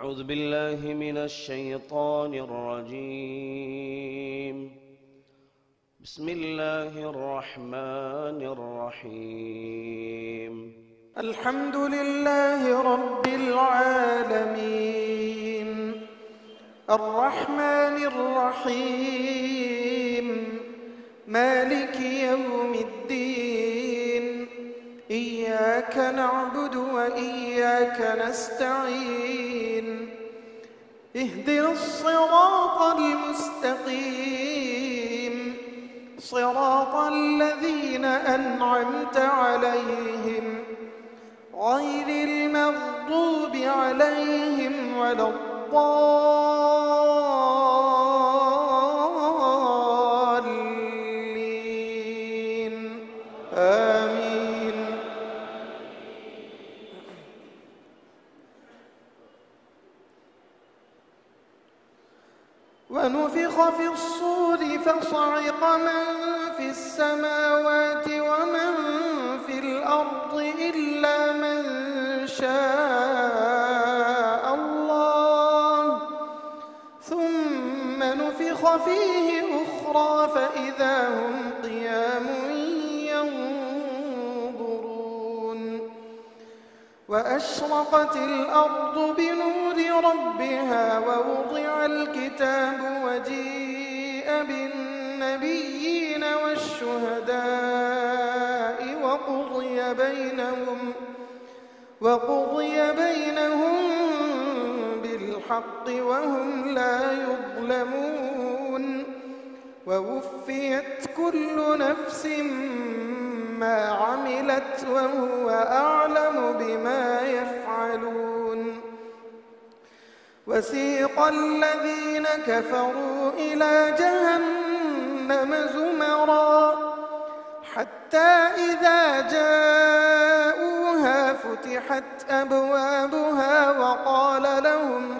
أعوذ بالله من الشيطان الرجيم. بسم الله الرحمن الرحيم. الحمد لله رب العالمين الرحمن الرحيم مالك يوم الدين إياك نعبد وإياك نستعين اهدنا الصراط المستقيم صراط الذين أنعمت عليهم غير المغضوب عليهم ولا الضالين آمين. ونفخ في الصور فصعق من في السماوات ومن في الأرض إلا من شاء الله ثم نفخ فيه أخرى فإذا هم قيام ينظرون. وأشرقت الأرض بنور ربها ووضع الكتاب وجيء بالنبيين والشهداء وقضي بينهم بالحق وهم لا يظلمون. ووفيت كل نفس ما عملت وهو أعلم بما يفعلون. وسيق الذين كفروا إلى جهنم زمرا حتى إذا جاءوها فتحت أبوابها وقال لهم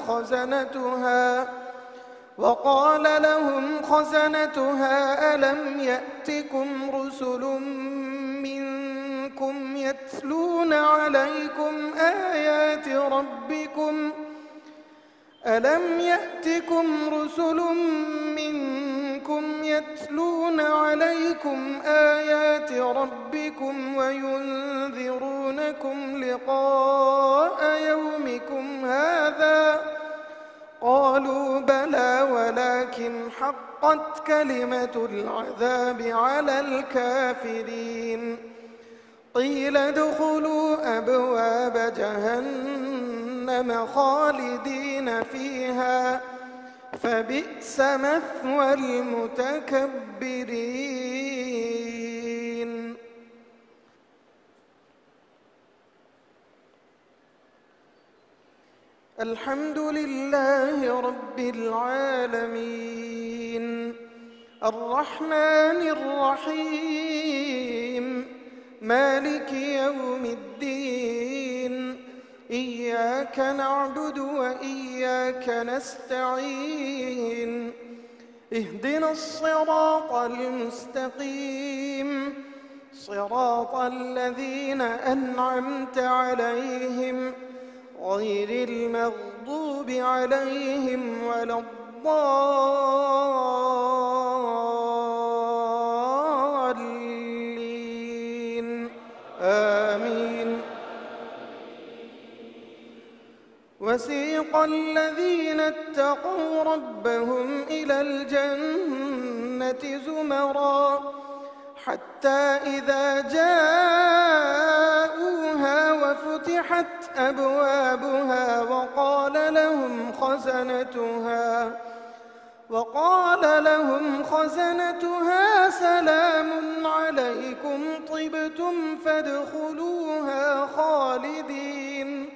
خزنتها ألم يأتكم رسل منكم يتلون عليكم آيات ربكم وينذرونكم لقاء يومكم هذا قالوا بلى ولكن حقت كلمة العذاب على الكافرين. قيل ادخلوا أبواب جهنم خالدين فيها فبئس مثوى المتكبرين. الحمد لله رب العالمين الرحمن الرحيم مالك يوم الدين إياك نعبد وإياك نستعين اهدنا الصراط المستقيم صراط الذين أنعمت عليهم غير المغضوب عليهم ولا الضالين آمين. وسيق الذين اتقوا ربهم إلى الجنة زمرا حتى إذا جاءوها وفتحت أبوابها وقال لهم خزنتها سلام عليكم طبتم فادخلوها خالدين.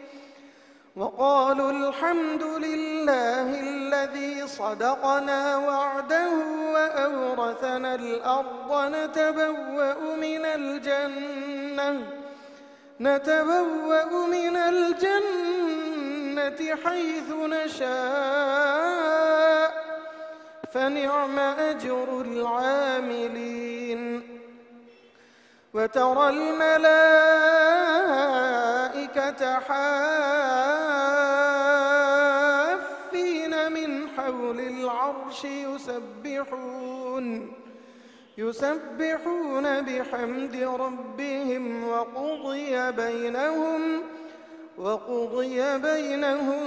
وقالوا الحمد لله الذي صدقنا وعده وأورثنا الأرض نتبوأ من الجنة حيث نشاء فنعم أجر العاملين. وترى الملائكة حافين العرش يسبحون بحمد ربهم وقضي بينهم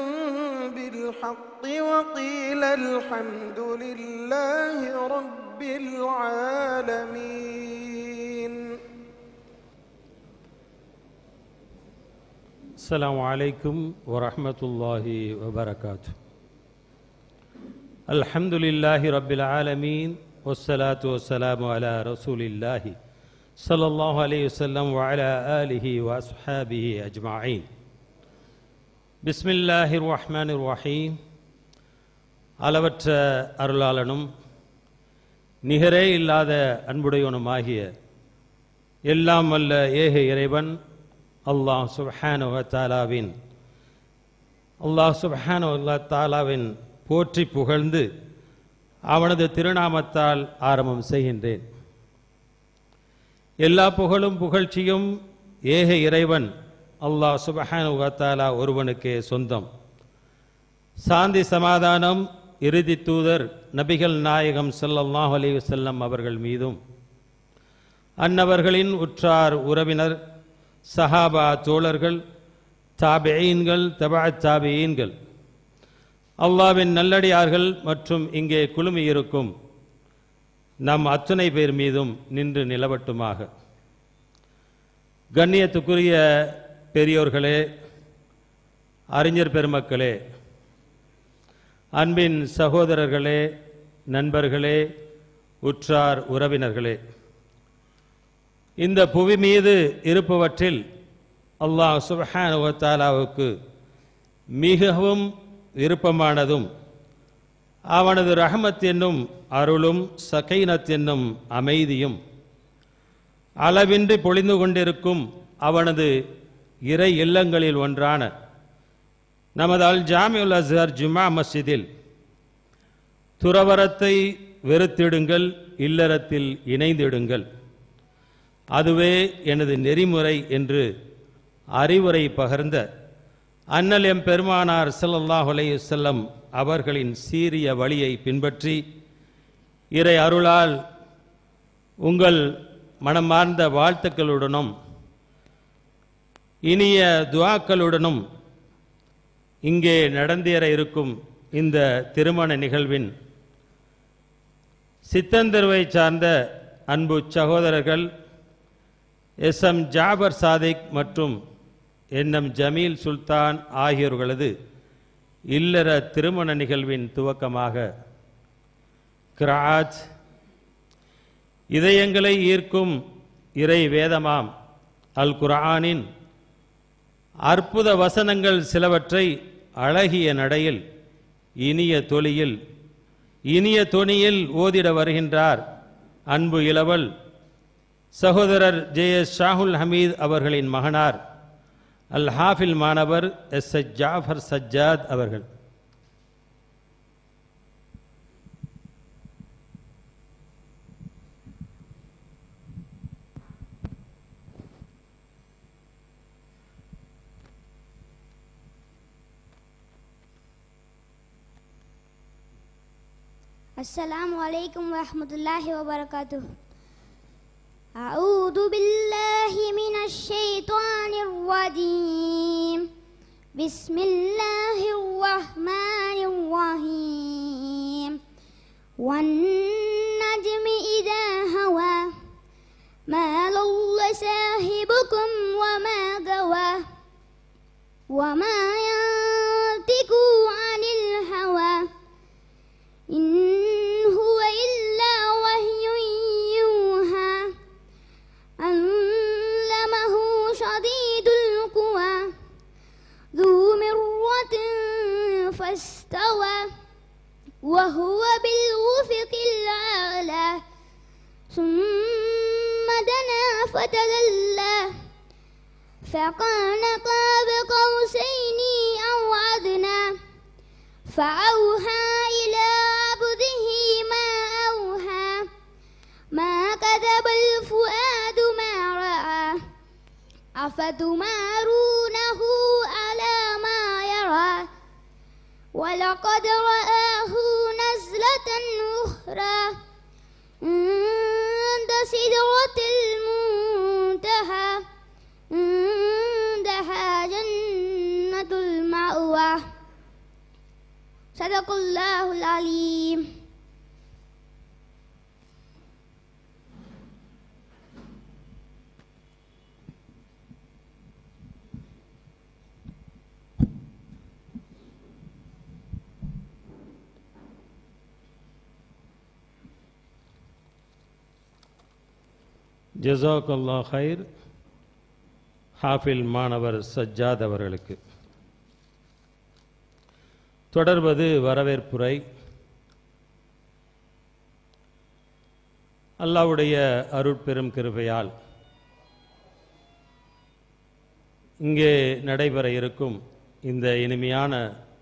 بالحق وقيل الحمد لله رب العالمين. السلام عليكم ورحمة الله وبركاته. الحمد لله رب العالمين والصلاة والسلام على رسول الله صلى الله عليه وسلم وعلى آله وأصحابه أجمعين. بسم الله الرحمن الرحيم. அளவற்ற அருளாளனும் நிகரே இல்லாத அன்புடையவனுமாகிய எல்லாம் வல்ல ஏக இறைவன் அல்லாஹ் சுப்ஹானஹு வ தஆலாவின் போற்றி புகழ்ந்து அவனது திருநாமத்தால் ஆரம்பம் செய்கின்றேன். எல்லா புகழும் புகழ்ச்சியும் ஏக இறைவன் அல்லாஹ் சுப்ஹானஹு வ தஆலா ஒருவனுக்கே சொந்தம். சாந்தி சமாதானம் இறுதி தூதர் நபிகள் நாயகம் ஸல்லல்லாஹு அலைஹி வஸல்லம் அவர்கள் மீதும் அன்னவர்களின் உற்றார் உறவினர் சஹாபா தோழர்கள் தாபிஈன்கள் தபஅத் தாபிஈன்கள் அல்லாஹ்வின் நல்லடியார்கள் மற்றும் இங்கே குழுமியிருக்கும் நம் அத்துணை பேர் மீதும் நின்று நிலவட்டுமாக. கண்ணியத்துக்குரிய பெரியோர்களே, அறிஞர் பெருமக்களே, அன்பின் சகோதரர்களே, நண்பர்களே, உற்றார் உறவினர்களே, இந்த புவி மீது இருப்பவற்றில் அல்லாஹ் சுப்ஹானஹு வ தஆலாவுக்கு மிகவும் விருப்பமானதும் அவனது ரஹமத் என்னும் அருளும் சகைனத் என்னும் அமைதியும் அளவின்றி பொழிந்து கொண்டிருக்கும் அவனது இறை இல்லங்களில் ஒன்றான நமது அல் ஜாமிஉல் அஸ்ஹர் ஜும்ஆ மஸ்ஜிதில் துறவரத்தை வெறுத்திடுங்கள், இல்லறத்தில் இணைந்திடுங்கள், அதுவே எனது நெறிமுறை என்று அறிவுரை பகர்ந்த அண்ணல் எம் பெருமானார் ஸல்லல்லாஹு அலைஹி வஸல்லம் அவர்களின் சீரிய வழியை பின்பற்றி இறை அருளால் உங்கள் மனமார்ந்த வாழ்த்துக்களுடனும் இனிய துஆக்களுடனும் இங்கே நடந்தேற இருக்கும் இந்த திருமண நிகழ்வின் சித்தந்தருவை சார்ந்த அன்பு சகோதரர்கள் எஸ்.எம். ஜாபர் சாதிக் மற்றும் என்.எம். ஜமீல் சுல்தான் ஆகியோர்களது இல்லற திருமண நிகழ்வின் துவக்கமாக கிராத் இதயங்களை ஈர்க்கும் இறை வேதமாம் அல் குர்ஆனின் அற்புத வசனங்கள் சிலவற்றை அழகிய நடையில் இனிய தொனியில் ஓதிட வருகின்றார் அன்பு இளவல் சகோதரர் ஜே.எஸ். ஷாஹுல் ஹமீத் அவர்களின் மகனார் அல் ஹாஃபில் மாணவர் எஸ்.எச். ஜாஃபர் சஜ்ஜாத் அவர்கள். السلام عليكم ورحمة الله وبركاته. أعوذ بالله من الشيطان الرجيم. بسم الله الرحمن الرحيم. والنجم إذا هوى ما ضل صاحبكم وما غوى وما ينطق عن الهوى إن هو إلا وحي يوحى علمه شديد القوى ذو مرة فاستوى وهو بالأفق الأعلى ثم دنا فتدلى فكان قاب قوسين أو أدنى فأوحى إلى عبده ما أوحى ما كذب الفؤاد ما رأى أفتمارونه على ما يرى ولقد رآه نزلة أخرى عند سدرة المنتهى عندها جنة المأوى صدق الله العليم. ஜஸாக்கல்லா ஹைர். ஹாஃபில் மாணவர் சஜ்ஜாத் அவர்களுக்கு. தொடர்வது வரவேற்புரை. அல்லாஹ்வுடைய அருட்பெரும் கிருபையால் இங்கே நடைபெற இருக்கும் இந்த இனிமையான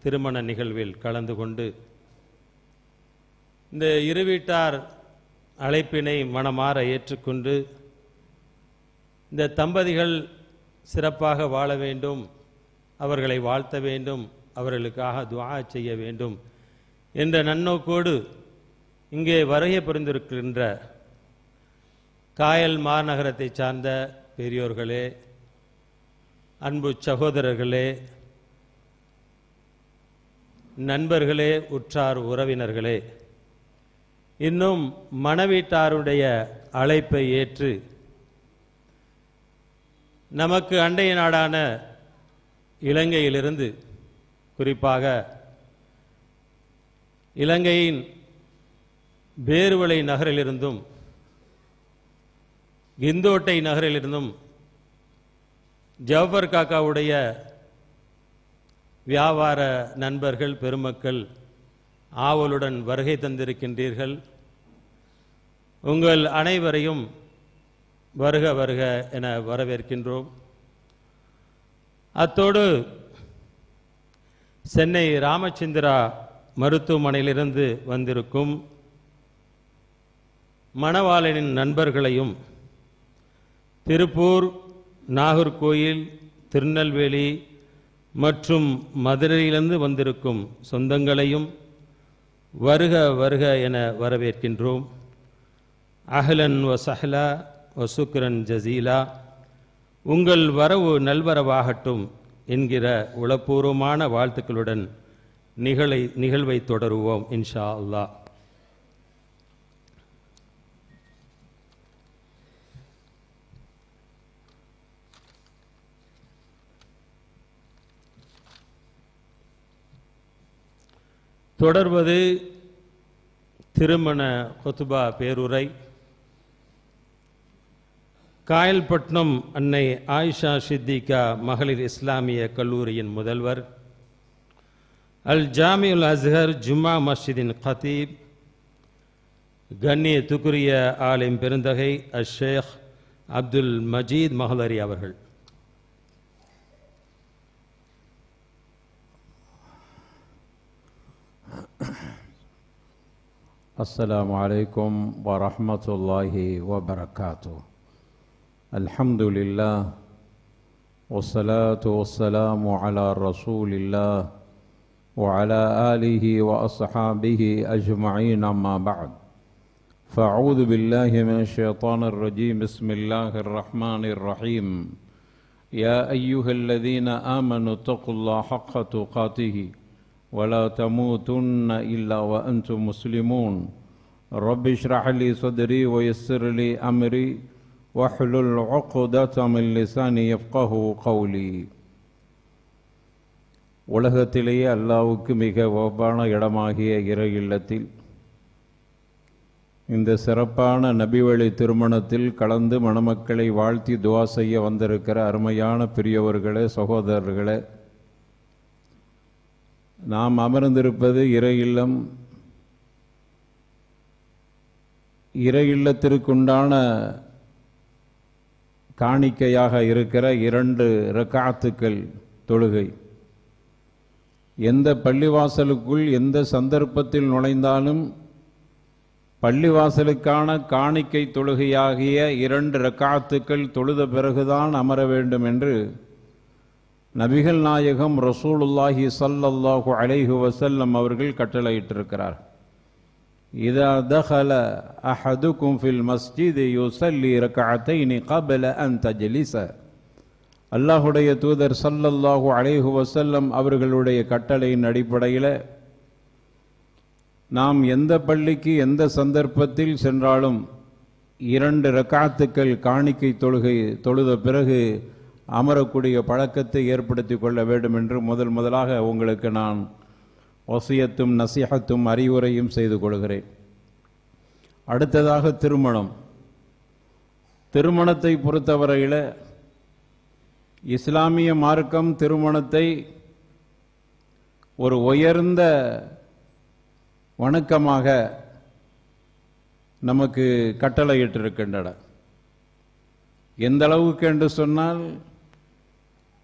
திருமண நிகழ்வில் கலந்து கொண்டு இந்த இருவீட்டார் அழைப்பினை மனமாற ஏற்றுக்கொண்டு இந்த தம்பதிகள் சிறப்பாக வாழ வேண்டும், அவர்களை வாழ்த்த வேண்டும், அவர்களுக்காக துஆ செய்ய வேண்டும் என்ற நன்னோக்கோடு இங்கே வருகை புரிந்திருக்கின்ற காயல் மாநகரத்தை சார்ந்த பெரியோர்களே, அன்பு சகோதரர்களே, நண்பர்களே, உற்றார் உறவினர்களே, இன்னும் மணவீட்டாருடைய அழைப்பை ஏற்று நமக்கு அண்டைய நாடான இலங்கையிலிருந்து, குறிப்பாக இலங்கையின் பேருவளை நகரிலிருந்தும் கிந்தோட்டை நகரிலிருந்தும் ஜவஹர் காக்காவுடைய வியாபார நண்பர்கள் பெருமக்கள் ஆவலுடன் வருகை தந்திருக்கின்றீர்கள். உங்கள் அனைவரையும் வருக வருக என வரவேற்கின்றோம். அத்தோடு சென்னை ராமச்சந்திரா மருத்துவமனையிலிருந்து வந்திருக்கும் மணவாளனின் நண்பர்களையும், திருப்பூர், நாகர்கோயில், திருநெல்வேலி மற்றும் மதுரையிலிருந்து வந்திருக்கும் சொந்தங்களையும் வருக வருக என வரவேற்கின்றோம். அஹ்லன் வ சஹ்லா வ சுக்ரன் ஜசீலா, உங்கள் வரவு நல்வரவாகட்டும் என்கிற உளப்பூர்வமான வாழ்த்துக்களுடன் நிகழ்வை தொடருவோம் இன்ஷா அல்லாஹ். தொடர்வது திருமண குத்பா பேருரை. காயல்பட்டினம் அன்னை ஆயிஷா சித்திகா மகளிர் இஸ்லாமிய கல்லூரியின் முதல்வர், அல் ஜாமியுல் அஸ்ஹர் ஜும்மா மஸ்ஜிதின் கத்தீப், கண்ணியத்துக்குரிய ஆலிம் பெருந்தகை அஷேக் அப்துல் மஜீத் மஹலரி அவர்கள். السلام عليكم ورحمة الله وبركاته. الحمد لله والصلاة والسلام على رسول الله وعلى آله وأصحابه أجمعين، أما بعد، فأعوذ بالله من الشيطان الرجيم. بسم الله الرحمن الرحيم. يا أيها الذين آمنوا اتقوا الله حق تقاته ولا تموتن إلا وأنتم مسلمون. رب اشرح لي صدري ويسر لي أمري واحلل عقدة من لساني يفقه قولي. உலகத்திலேயே அல்லாஹ்வுக்கு மிக ஒப்பான இடமாகிய இறை இல்லத்தில் இந்த சிறப்பான நபிவழி திருமணத்தில் கலந்து மணமக்களை வாழ்த்தி துஆ செய்ய வந்திருக்கிற அருமையான பெரியவர்களே, சகோதரர்களே, நாம் அமர்ந்திருப்பது இறை இல்லம். இறை இல்லத்திற்குண்டான காணிக்கையாக இருக்கிற 2 ரக்காத்துக்கள் தொழுகை. எந்த பள்ளிவாசலுக்குள் எந்த சந்தர்ப்பத்தில் நுழைந்தாலும் பள்ளிவாசலுக்கான காணிக்கை தொழுகையாகிய 2 ரக்காத்துக்கள் தொழுத பிறகுதான் அமர வேண்டும் என்று நபிகள் நாயகம் ரசூலுல்லாஹி ஸல்லல்லாஹு அலைஹி வஸல்லம் அவர்கள் கட்டளையிட்டிருக்கிறார். இதா தஹல அஹதுக்கும் ஃபில் மஸ்ஜித் யுஸல்லி ரக்அத்தைனி قبل أن تجلس. அல்லாஹ்வுடைய தூதர் ஸல்லல்லாஹு அலைஹி வஸல்லம் அவர்களுடைய கட்டளையின் அடிப்படையில் நாம் எந்த பள்ளிக்கு எந்த சந்தர்ப்பத்தில் சென்றாலும் 2 ரக்காத்துக்கள் காணிக்கை தொழுத பிறகு அமரக்கூடிய பழக்கத்தை ஏற்படுத்தி கொள்ள வேண்டும் என்று முதலாக உங்களுக்கு நான் வசியத்தும் நசிஹத்தும் அறிவுரையும் செய்து கொள்கிறேன். அடுத்ததாக திருமணத்தை பொறுத்தவரையில் இஸ்லாமிய மார்க்கம் திருமணத்தை ஒரு உயர்ந்த வணக்கமாக நமக்கு கட்டளையிட்டிருக்கின்றன. எந்த அளவுக்கு என்று சொன்னால்,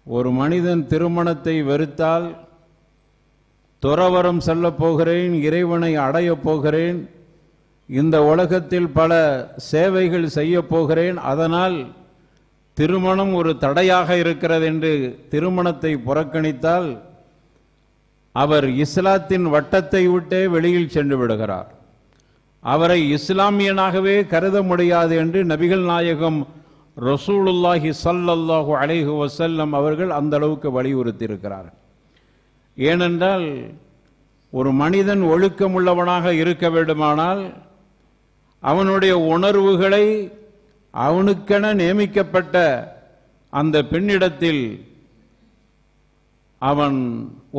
ஒரு மனிதன் திருமணத்தை வெறுத்தால், துறவறம் செல்லப் போகிறேன், இறைவனை அடையப் போகிறேன், இந்த உலகத்தில் பல சேவைகள் செய்ய போகிறேன், அதனால் திருமணம் ஒரு தடையாக இருக்கிறது என்று திருமணத்தை புறக்கணித்தால் அவர் இஸ்லாத்தின் வட்டத்தை விட்டே வெளியில் சென்று விடுகிறார். அவரை இஸ்லாமியனாகவே கருத முடியாது என்று நபிகள் நாயகம் ரசூலுல்லாஹி ஸல்லல்லாஹு அலைஹி வஸல்லம் அவர்கள் அந்த அளவுக்கு வலியுறுத்தி இருக்கிறார். ஏனென்றால் ஒரு மனிதன் ஒழுக்கமுள்ளவனாக இருக்க வேண்டுமானால் அவனுடைய உணர்வுகளை அவனுக்கென நியமிக்கப்பட்ட அந்த பெண்ணிடத்தில், அவன்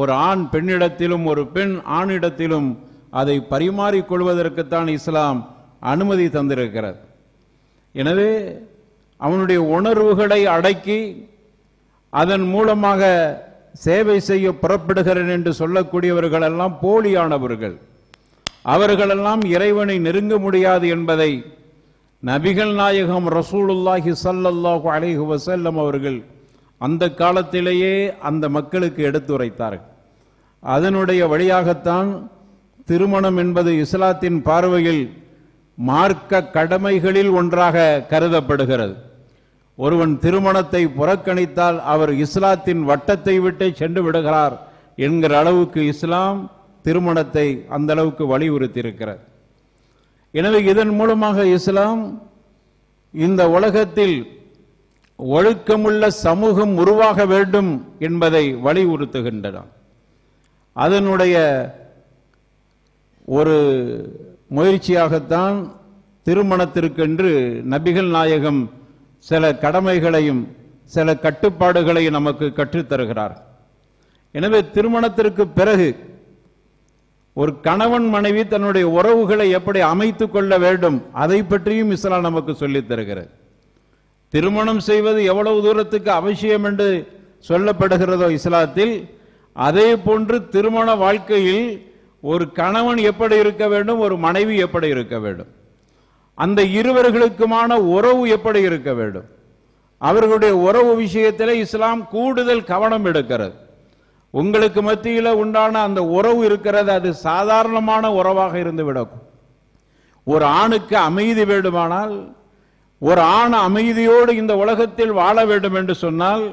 ஒரு ஆண் பெண்ணிடத்திலும் ஒரு பெண் ஆணிடத்திலும் அதை பரிமாறிக்கொள்வதற்குத்தான் இஸ்லாம் அனுமதி தந்திருக்கிறது. எனவே அவனுடைய உணர்வுகளை அடக்கி அதன் மூலமாக சேவை செய்ய புறப்படுகிறேன் என்று சொல்லக்கூடியவர்களெல்லாம் போலியானவர்கள். அவர்களெல்லாம் இறைவனை நெருங்க முடியாது என்பதை நபிகள் நாயகம் ரசூலுல்லாஹி ஸல்லல்லாஹு அலைஹி வஸல்லம் அவர்கள் அந்த காலத்திலேயே அந்த மக்களுக்கு எடுத்துரைத்தார்கள். அதனுடைய வழியாகத்தான் திருமணம் என்பது இஸ்லாத்தின் பார்வையில் மார்க்க கடமைகளில் ஒன்றாக கருதப்படுகிறது. ஒருவன் திருமணத்தை புறக்கணித்தால் அவர் இஸ்லாத்தின் வட்டத்தை விட்டே சென்று விடுகிறார் என்கிற அளவுக்கு இஸ்லாம் திருமணத்தை அந்த அளவுக்கு வலியுறுத்தி இருக்கிறது. எனவே இதன் மூலமாக இஸ்லாம் இந்த உலகத்தில் ஒழுக்கமுள்ள சமூகம் உருவாக வேண்டும் என்பதை வலியுறுத்துகின்றன. அதனுடைய ஒரு முயற்சியாகத்தான் திருமணத்திற்கென்று நபிகள் நாயகம் சில கடமைகளையும் சில கட்டுப்பாடுகளையும் நமக்கு கற்றுத்தருகிறார். எனவே திருமணத்திற்கு பிறகு ஒரு கணவன் மனைவி தன்னுடைய உறவுகளை எப்படி அமைத்துக் கொள்ள வேண்டும் அதை பற்றியும் இஸ்லாம் நமக்கு சொல்லித் தருகிறது. திருமணம் செய்வது எவ்வளவு தூரத்துக்கு அவசியம் என்று சொல்லப்படுகிறதோ இஸ்லாத்தில், அதே போன்று திருமண வாழ்க்கையில் ஒரு கணவன் எப்படி இருக்க வேண்டும், ஒரு மனைவி எப்படி இருக்க வேண்டும், அந்த இருவர்களுக்குமான உறவு எப்படி இருக்க வேண்டும், அவர்களுடைய உறவு விஷயத்தில் இஸ்லாம் கூடுதல் கவனம் எடுக்கிறது. உங்களுக்கு மத்தியில் உண்டான அந்த உறவு இருக்கிறது, அது சாதாரணமான உறவாக இருந்துவிடும். ஒரு ஆணுக்கு அமைதி வேண்டுமானால், ஒரு ஆண் அமைதியோடு இந்த உலகத்தில் வாழ வேண்டும் என்று சொன்னால்,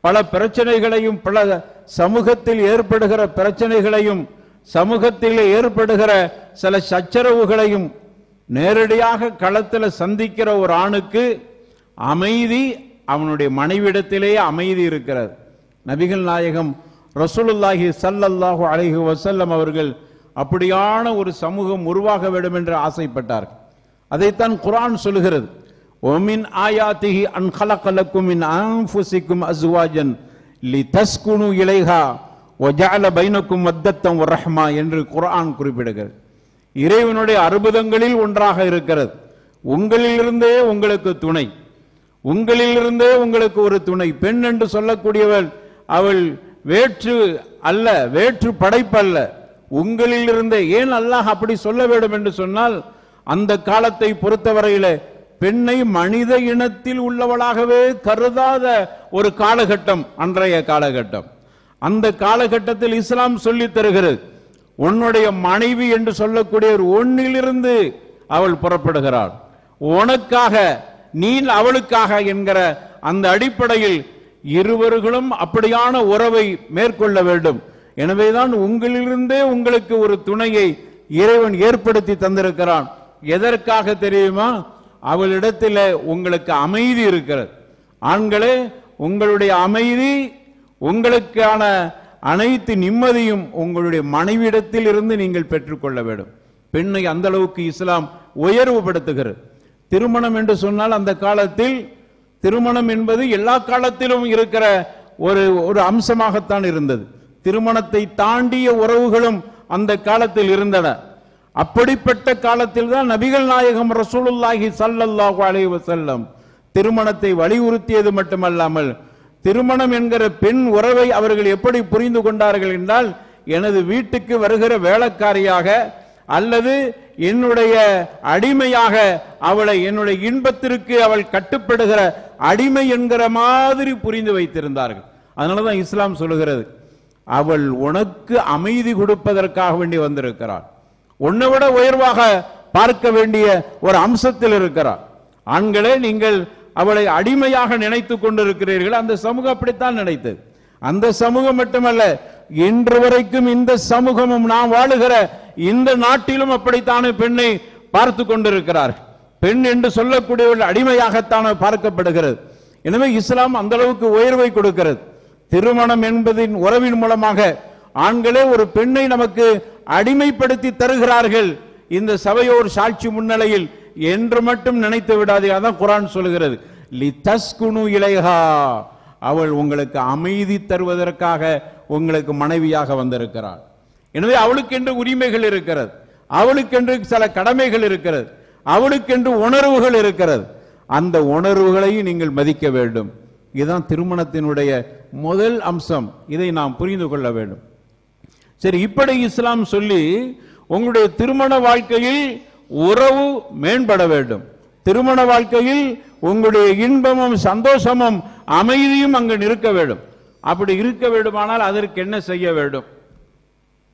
பல பிரச்சனைகளையும் பல சமூகத்தில் ஏற்படுகிற பிரச்சனைகளையும் சமூகத்தில் ஏற்படுகிற சில சச்சரவுகளையும் நேரடியாக களத்தில் சந்திக்கிற ஒரு ஆணுக்கு அமைதி, அவனுடைய மனைவிடத்திலேயே அமைதி இருக்கிறது. நபிகள் நாயகம் ரசூலுல்லாஹி ஸல்லல்லாஹு அலைஹி வஸல்லம் அவர்கள் அப்படியான ஒரு சமூகம் உருவாக வேண்டும் என்று ஆசைப்பட்டார்கள். அதைத்தான் குர்ஆன் சொல்கிறது. ஒமின் ஆயாத்திஹி அன் خلق لكم من انفسكم ازواجا لتسكنوا اليها وجعل بينكم مودة ورحمة என்று குர்ஆன் குறிப்பிடுகிறது. இறைவனுடைய அற்புதங்களில் ஒன்றாக இருக்கிறது. உங்களிலிருந்தே உங்களுக்கு துணை, உங்களிலிருந்தே உங்களுக்கு ஒரு துணை. பெண் என்று சொல்லக்கூடியவள் அவள் வேற்று அல்ல, வேற்று படைப்பல்ல, உங்களிலிருந்தே. ஏன் அல்லாஹ் அப்படி சொல்ல வேண்டும் என்று சொன்னால், அந்த காலத்தை பொறுத்தவரையில பெண்ணை மனித இனத்தில் உள்ளவளாகவே கருதாத ஒரு காலகட்டம் அன்றைய காலகட்டம். அந்த காலகட்டத்தில் இஸ்லாம் சொல்லி தருகிறது, உன்னுடைய மனைவி என்று சொல்லக்கூடிய ஒரு ஒன்னிலிருந்து அவள் புறப்படுகிறாள், உனக்காக நீ அவளுக்காக என்கிற அந்த அடிப்படையில் இருவர்களும் அப்படியான உறவை மேற்கொள்ள வேண்டும். எனவேதான் உங்களிலிருந்தே உங்களுக்கு ஒரு துணையை இறைவன் ஏற்படுத்தி தந்திருக்கிறான். எதற்காக தெரியுமா? அவளிடத்தில் உங்களுக்கு அமைதி இருக்கிறது. ஆண்களே, உங்களுடைய அமைதி, உங்களுக்கான அனைத்து நிம்மதியும் உங்களுடைய மனைவியிடத்தில் இருந்து நீங்கள் பெற்றுக்கொள்ள வேண்டும். பெண்ணை அந்த அளவுக்கு இஸ்லாம் உயர்வுபடுத்துகிறது. திருமணம் என்று சொன்னால் அந்த காலத்தில் திருமணம் என்பது எல்லா காலத்திலும் இருக்கிற ஒரு அம்சமாகத்தான் இருந்தது. திருமணத்தை தாண்டிய உறவுகளும் அந்த காலத்தில் இருந்தன. அப்படிப்பட்ட காலத்தில் தான் நபிகள் நாயகம் ரசூலுல்லாஹி ஸல்லல்லாஹு அலைஹி வஸல்லம் திருமணத்தை வலியுறுத்தியது மட்டுமல்லாமல், திருமணம் என்கிற பெண் உறவை அவர்கள் எப்படி புரிந்து கொண்டார்கள் என்றால், எனது வீட்டுக்கு வருகிற வேலைக்காரியாக அல்லது என்னுடைய அடிமையாக, அவளை என்னுடைய இன்பத்திற்கு அவள் கட்டுப்படுகிற அடிமை என்கிற மாதிரி புரிந்து வைத்திருந்தார்கள். அதனாலதான் இஸ்லாம் சொல்லுகிறது, அவள் உனக்கு அமைதி கொடுப்பதற்காக வேண்டி வந்திருக்கிறாள். உன்னை விட உயர்வாக பார்க்க வேண்டிய ஒரு அம்சத்தில் இருக்கிறார். ஆண்களே, நீங்கள் அவளை அடிமையாக நினைத்து கொண்டிருக்கிறீர்கள். அந்த சமூகம் அப்படித்தான் நினைத்தது. அந்த சமூகம் மட்டுமல்ல, இன்று வரைக்கும் இந்த சமூகமும் நாம் வாழுகிற இந்த நாட்டிலும் அப்படித்தானே பெண்ணை பார்த்து கொண்டிருக்கிறார். பெண் என்று சொல்லக்கூடியவர்கள் அடிமையாகத்தானே பார்க்கப்படுகிறது. எனவே இஸ்லாம் அந்த அளவுக்கு உயர்வை கொடுக்கிறது. திருமணம் என்பதின் உறவின் மூலமாக ஆண்களே ஒரு பெண்ணை நமக்கு அடிமைப்படுத்தி தருகிறார்கள் இந்த சபையோர் சாட்சி முன்னிலையில் என்று மட்டும் நினைத்து விடாதே. அதான் குர்ஆன் சொல்கிறது, லிதஸ்குனு இலைஹா, அவள் உங்களுக்கு அமைதி தருவதற்காக உங்களுக்கு மனைவியாக வந்திருக்கிறாள். எனவே அவளுக்கென்று உரிமைகள் இருக்கிறது, அவளுக்கென்று சில கடமைகள் இருக்கிறது, அவளுக்கென்று உணர்வுகள் இருக்கிறது. அந்த உணர்வுகளையும் நீங்கள் மதிக்க வேண்டும். இதுதான் திருமணத்தினுடைய முதல் அம்சம். இதை நாம் புரிந்து கொள்ள வேண்டும். சரி, இப்படி இஸ்லாம் சொல்லி உங்களுடைய திருமண வாழ்க்கையில் உறவு மேம்பட வேண்டும். திருமண வாழ்க்கையில் உங்களுடைய இன்பமும் சந்தோஷமும் அமைதியும் அங்கு இருக்க வேண்டும். அப்படி இருக்க வேண்டுமானால் அதற்கு என்ன செய்ய வேண்டும்?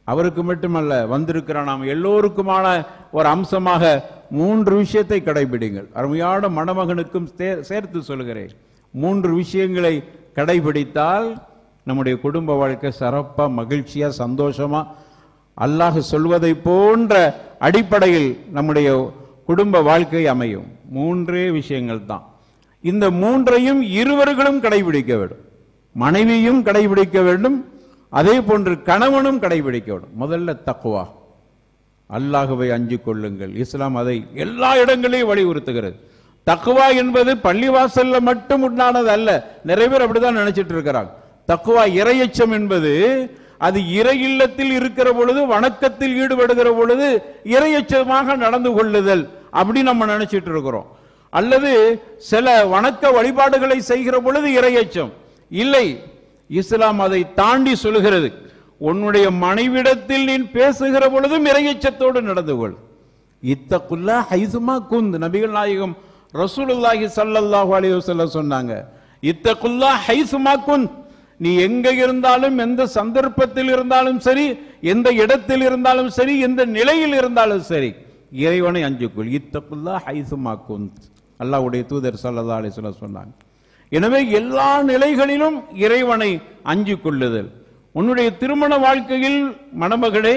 அவருக்கு மட்டுமல்ல, வந்திருக்கிற நாம் எல்லோருக்குமான ஒரு அம்சமாக 3 விஷயத்தை கடைபிடிங்கள். அருமையான மணமகனுக்கும் சேர்த்து சொல்கிறேன். 3 விஷயங்களை கடைபிடித்தால் நம்முடைய குடும்ப வாழ்க்கை சிறப்பா, மகிழ்ச்சியா, சந்தோஷமா, அல்லாஹ் சொல்வதை போன்ற அடிப்படையில் நம்முடைய குடும்ப வாழ்க்கை அமையும். 3 விஷயங்கள் தான். இந்த 3ஐயும் இருவர்களும் கடைபிடிக்க வேண்டும். மனைவியும் கடைபிடிக்க வேண்டும், அதே போன்று கணவனும் கடைபிடிக்க வேண்டும். முதல்ல தக்வா, அல்லாஹ்வை அஞ்சிக் கொள்ளுங்கள். இஸ்லாம் அதை எல்லா இடங்களையும் வலியுறுத்துகிறது. தக்வா என்பது பள்ளிவாசல்ல மட்டும் உண்டானது அல்ல. நிறைய பேர் அப்படிதான் நினைச்சிட்டு இருக்கிறாங்க. தக்வா, இறையச்சம் என்பது அது இறை இல்லத்தில் இருக்கிற பொழுது, வணக்கத்தில் ஈடுபடுகிற பொழுது இறையச்சமாக நடந்து கொள்ளுதல் அப்படி நம்ம நினைச்சிட்டு இருக்கிறோம். அல்லது சில வணக்க வழிபாடுகளை செய்கிற பொழுது இறையச்சம் இல்லை. இஸ்லாம் அதை தாண்டி சொல்கிறது, உன்னுடைய மனைவிடத்தில் நீ பேசுகிற பொழுதும் இறையச்சத்தோடு நடந்து கொள். இத்தகுல்லா ஹைசுமா குந்த். நபிகள் நாயகம் ரசூலுல்லாஹி ஸல்லல்லாஹு அலைஹி வஸல்லம் சொன்னாங்க, இத்தகுல்லா ஹைசுமா குந்த். நீ எங்க இருந்தாலும், எந்த சந்தர்ப்பத்தில் இருந்தாலும் சரி, எந்த இடத்தில் இருந்தாலும் சரி, எந்த நிலையில் இருந்தாலும் சரி, இறைவனை அஞ்சிக்கொள். இத்தகுல்லா ஹைசுமா குந்த். அல்லாஹ்வுடைய தூதர் ஸல்லல்லாஹு அலைஹி வஸல்லம் சொன்னாங்க. எனவே எல்லா நிலைகளிலும் இறைவனை அஞ்சிக் கொள்ளுதல். உன்னுடைய திருமண வாழ்க்கையில் மணமகளே,